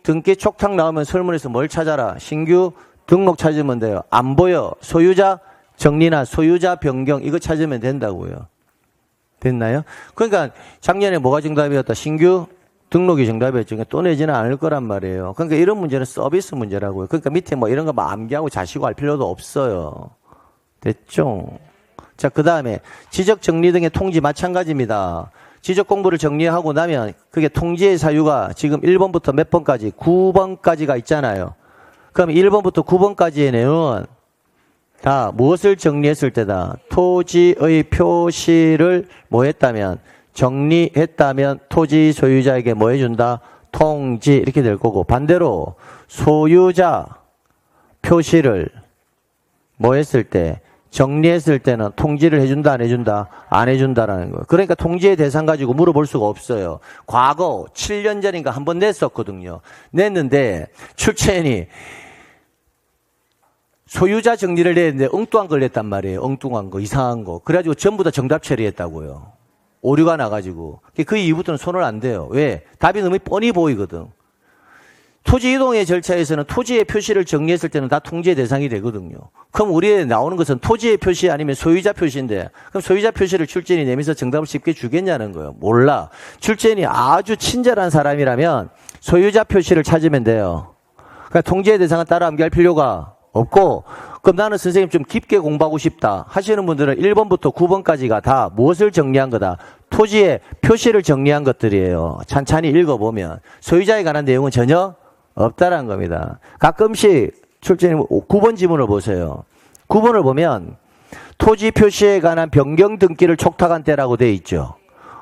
등기 촉탁 나오면 설문에서 뭘 찾아라? 신규 등록 찾으면 돼요. 안 보여. 소유자 정리나 소유자 변경 이거 찾으면 된다고요. 됐나요? 그러니까 작년에 뭐가 정답이었다? 신규 등록이 정답이었죠. 그러니까 또 내지는 않을 거란 말이에요. 그러니까 이런 문제는 서비스 문제라고요. 그러니까 밑에 뭐 이런 거 암기하고 자시고 할 필요도 없어요. 됐죠? 자, 그 다음에 지적 정리 등의 통지 마찬가지입니다. 지적 공부를 정리하고 나면 그게 통지의 사유가 지금 1번부터 몇 번까지? 9번까지가 있잖아요. 그럼 1번부터 9번까지의 내용은 다 무엇을 정리했을 때다? 토지의 표시를 뭐 했다면? 정리했다면 토지 소유자에게 뭐 해준다? 통지 이렇게 될 거고, 반대로 소유자 표시를 뭐 했을 때? 정리했을 때는 통지를 해준다 안 해준다? 안 해준다라는 거예요. 그러니까 통지의 대상 가지고 물어볼 수가 없어요. 과거 7년 전인가 한 번 냈었거든요. 냈는데 출처인이 소유자 정리를 냈는데 엉뚱한 걸 냈단 말이에요. 엉뚱한 거, 이상한 거. 그래가지고 전부 다 정답 처리했다고요. 오류가 나가지고. 그 이후부터는 손을 안 대요. 왜? 답이 너무 뻔히 보이거든. 토지 이동의 절차에서는 토지의 표시를 정리했을 때는 다 통지의 대상이 되거든요. 그럼 우리에 나오는 것은 토지의 표시 아니면 소유자 표시인데, 그럼 소유자 표시를 출제인이 내면서 정답을 쉽게 주겠냐는 거예요. 몰라. 출제인이 아주 친절한 사람이라면 소유자 표시를 찾으면 돼요. 그러니까 통지의 대상은 따로 암기할 필요가 없고, 그럼 나는 선생님 좀 깊게 공부하고 싶다 하시는 분들은 1번부터 9번까지가 다 무엇을 정리한 거다? 토지의 표시를 정리한 것들이에요. 찬찬히 읽어보면 소유자에 관한 내용은 전혀 없다라는 겁니다. 가끔씩 출제님 9번 지문을 보세요. 9번을 보면 토지 표시에 관한 변경 등기를 촉탁한 때라고 돼 있죠.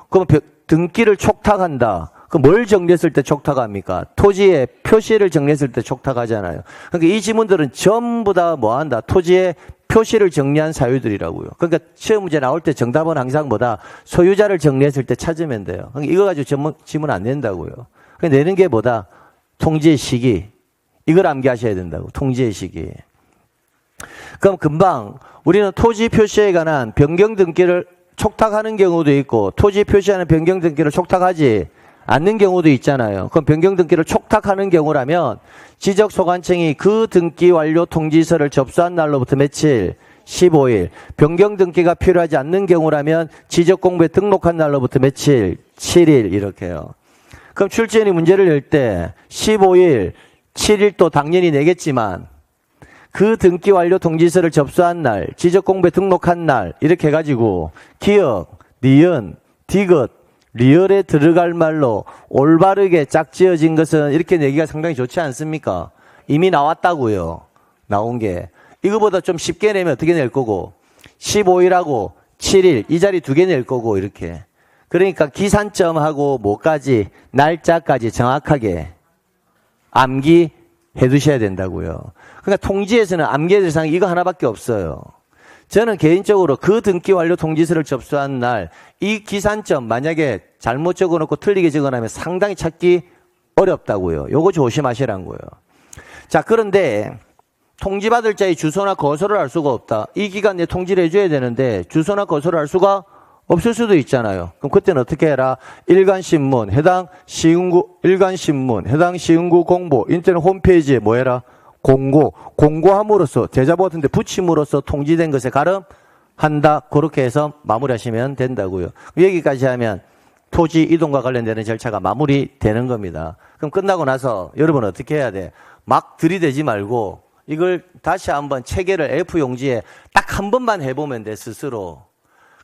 그럼 등기를 촉탁한다. 그 뭘 정리했을 때 촉탁합니까? 토지의 표시를 정리했을 때 촉탁하잖아요. 그러니까 이 지문들은 전부 다 뭐한다? 토지의 표시를 정리한 사유들이라고요. 그러니까 시험 문제 나올 때 정답은 항상 뭐다? 소유자를 정리했을 때 찾으면 돼요. 그러니까 이거 가지고 지문 안 낸다고요. 그러니까 내는 게 뭐다? 통지의 시기. 이걸 암기하셔야 된다고. 통지의 시기. 그럼 금방 우리는 토지 표시에 관한 변경 등기를 촉탁하는 경우도 있고, 토지 표시하는 변경 등기를 촉탁하지 않는 경우도 있잖아요. 그럼 변경 등기를 촉탁하는 경우라면 지적소관청이 그 등기 완료 통지서를 접수한 날로부터 며칠? 15일. 변경 등기가 필요하지 않는 경우라면 지적공부에 등록한 날로부터 며칠? 7일. 이렇게요. 그럼 출제인이 문제를 낼 때 15일, 7일도 당연히 내겠지만 그 등기 완료 통지서를 접수한 날, 지적공부에 등록한 날 이렇게 해가지고 기역, 니은, 디귿, 리얼에 들어갈 말로 올바르게 짝지어진 것은 이렇게 내기가 상당히 좋지 않습니까? 이미 나왔다고요. 나온 게. 이거보다 좀 쉽게 내면 어떻게 낼 거고 15일하고 7일 이 자리 2개 낼 거고 이렇게. 그러니까 기산점하고 뭐까지 날짜까지 정확하게 암기해 두셔야 된다고요. 그러니까 통지에서는 암기의 대상이 이거 하나밖에 없어요. 저는 개인적으로 그 등기 완료 통지서를 접수한 날 이 기산점 만약에 잘못 적어놓고 틀리게 적어놓으면 상당히 찾기 어렵다고요. 요거 조심하시라는 거예요. 자, 그런데 통지받을 자의 주소나 거소를 알 수가 없다. 이 기간 내에 통지를 해줘야 되는데 주소나 거소를 알 수가 없을 수도 있잖아요. 그럼 그때는 어떻게 해라? 일간신문, 해당 시흥구 공보, 인터넷 홈페이지에 뭐 해라? 공고함으로써, 대자보 같은 데 붙임으로써 통지된 것에 가름한다. 그렇게 해서 마무리하시면 된다고요. 여기까지 하면 토지 이동과 관련되는 절차가 마무리되는 겁니다. 그럼 끝나고 나서 여러분 어떻게 해야 돼? 막 들이대지 말고 이걸 다시 한번 체계를 A4용지에 딱 한 번만 해보면 돼, 스스로.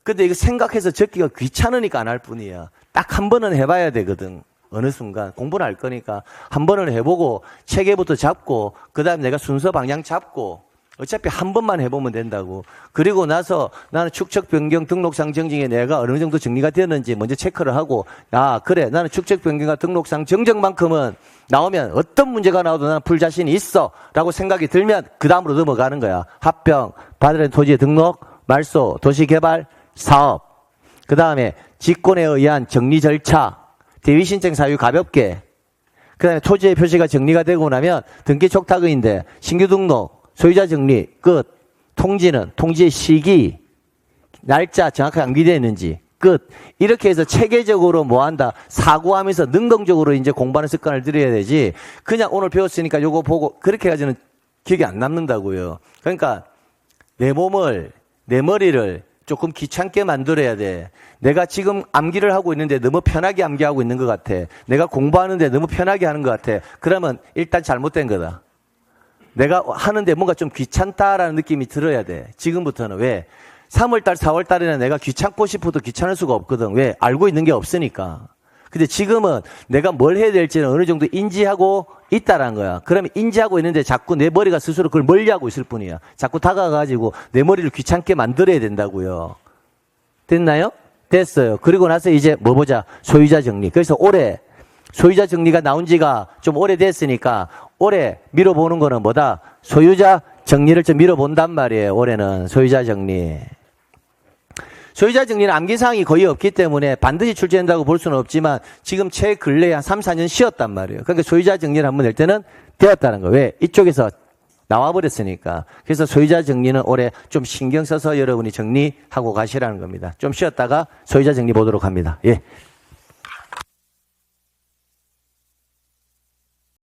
근데 이거 생각해서 적기가 귀찮으니까 안 할 뿐이야. 딱 한 번은 해봐야 되거든. 어느 순간 공부를 할 거니까 한 번을 해보고 체계부터 잡고 그 다음에 내가 순서 방향 잡고 어차피 한 번만 해보면 된다고. 그리고 나서 나는 축척 변경 등록상 정정에 내가 어느 정도 정리가 되었는지 먼저 체크를 하고, 아 그래 나는 축척 변경과 등록상 정정만큼은 나오면 어떤 문제가 나와도 나는 풀 자신이 있어 라고 생각이 들면 그 다음으로 넘어가는 거야. 합병, 받으려는 토지의 등록, 말소, 도시개발, 사업, 그 다음에 직권에 의한 정리 절차, 대위신청 사유 가볍게, 그 다음에 토지의 표시가 정리가 되고 나면 등기 촉탁의인데 신규 등록, 소유자 정리, 끝. 통지는 통지의 시기, 날짜 정확하게 암기되어 있는지, 끝. 이렇게 해서 체계적으로 뭐 한다? 사고하면서 능동적으로 이제 공부하는 습관을 들여야 되지, 그냥 오늘 배웠으니까 요거 보고 그렇게 해가지고는 기억이 안 남는다고요. 그러니까 내 몸을, 내 머리를 조금 귀찮게 만들어야 돼. 내가 지금 암기를 하고 있는데 너무 편하게 암기하고 있는 것 같아. 내가 공부하는데 너무 편하게 하는 것 같아. 그러면 일단 잘못된 거다. 내가 하는데 뭔가 좀 귀찮다라는 느낌이 들어야 돼. 지금부터는. 왜? 3월달, 4월달에는 내가 귀찮고 싶어도 귀찮을 수가 없거든. 왜? 알고 있는 게 없으니까. 근데 지금은 내가 뭘 해야 될지는 어느 정도 인지하고 있다라는 거야. 그러면 인지하고 있는데 자꾸 내 머리가 스스로 그걸 멀리하고 있을 뿐이야. 자꾸 다가가가지고 내 머리를 귀찮게 만들어야 된다고요. 됐나요? 됐어요. 그리고 나서 이제 뭐 보자. 소유자 정리. 그래서 올해 소유자 정리가 나온 지가 좀 오래됐으니까 올해 밀어보는 거는 뭐다? 소유자 정리를 좀 밀어본단 말이에요. 올해는 소유자 정리. 소유자 정리는 암기사항이 거의 없기 때문에 반드시 출제된다고 볼 수는 없지만 지금 최근래에 한 3, 4년 쉬었단 말이에요. 그러니까 소유자 정리를 한번 낼 때는 되었다는 거예요. 왜? 이쪽에서 나와버렸으니까. 그래서 소유자 정리는 올해 좀 신경 써서 여러분이 정리하고 가시라는 겁니다. 좀 쉬었다가 소유자 정리 보도록 합니다. 예.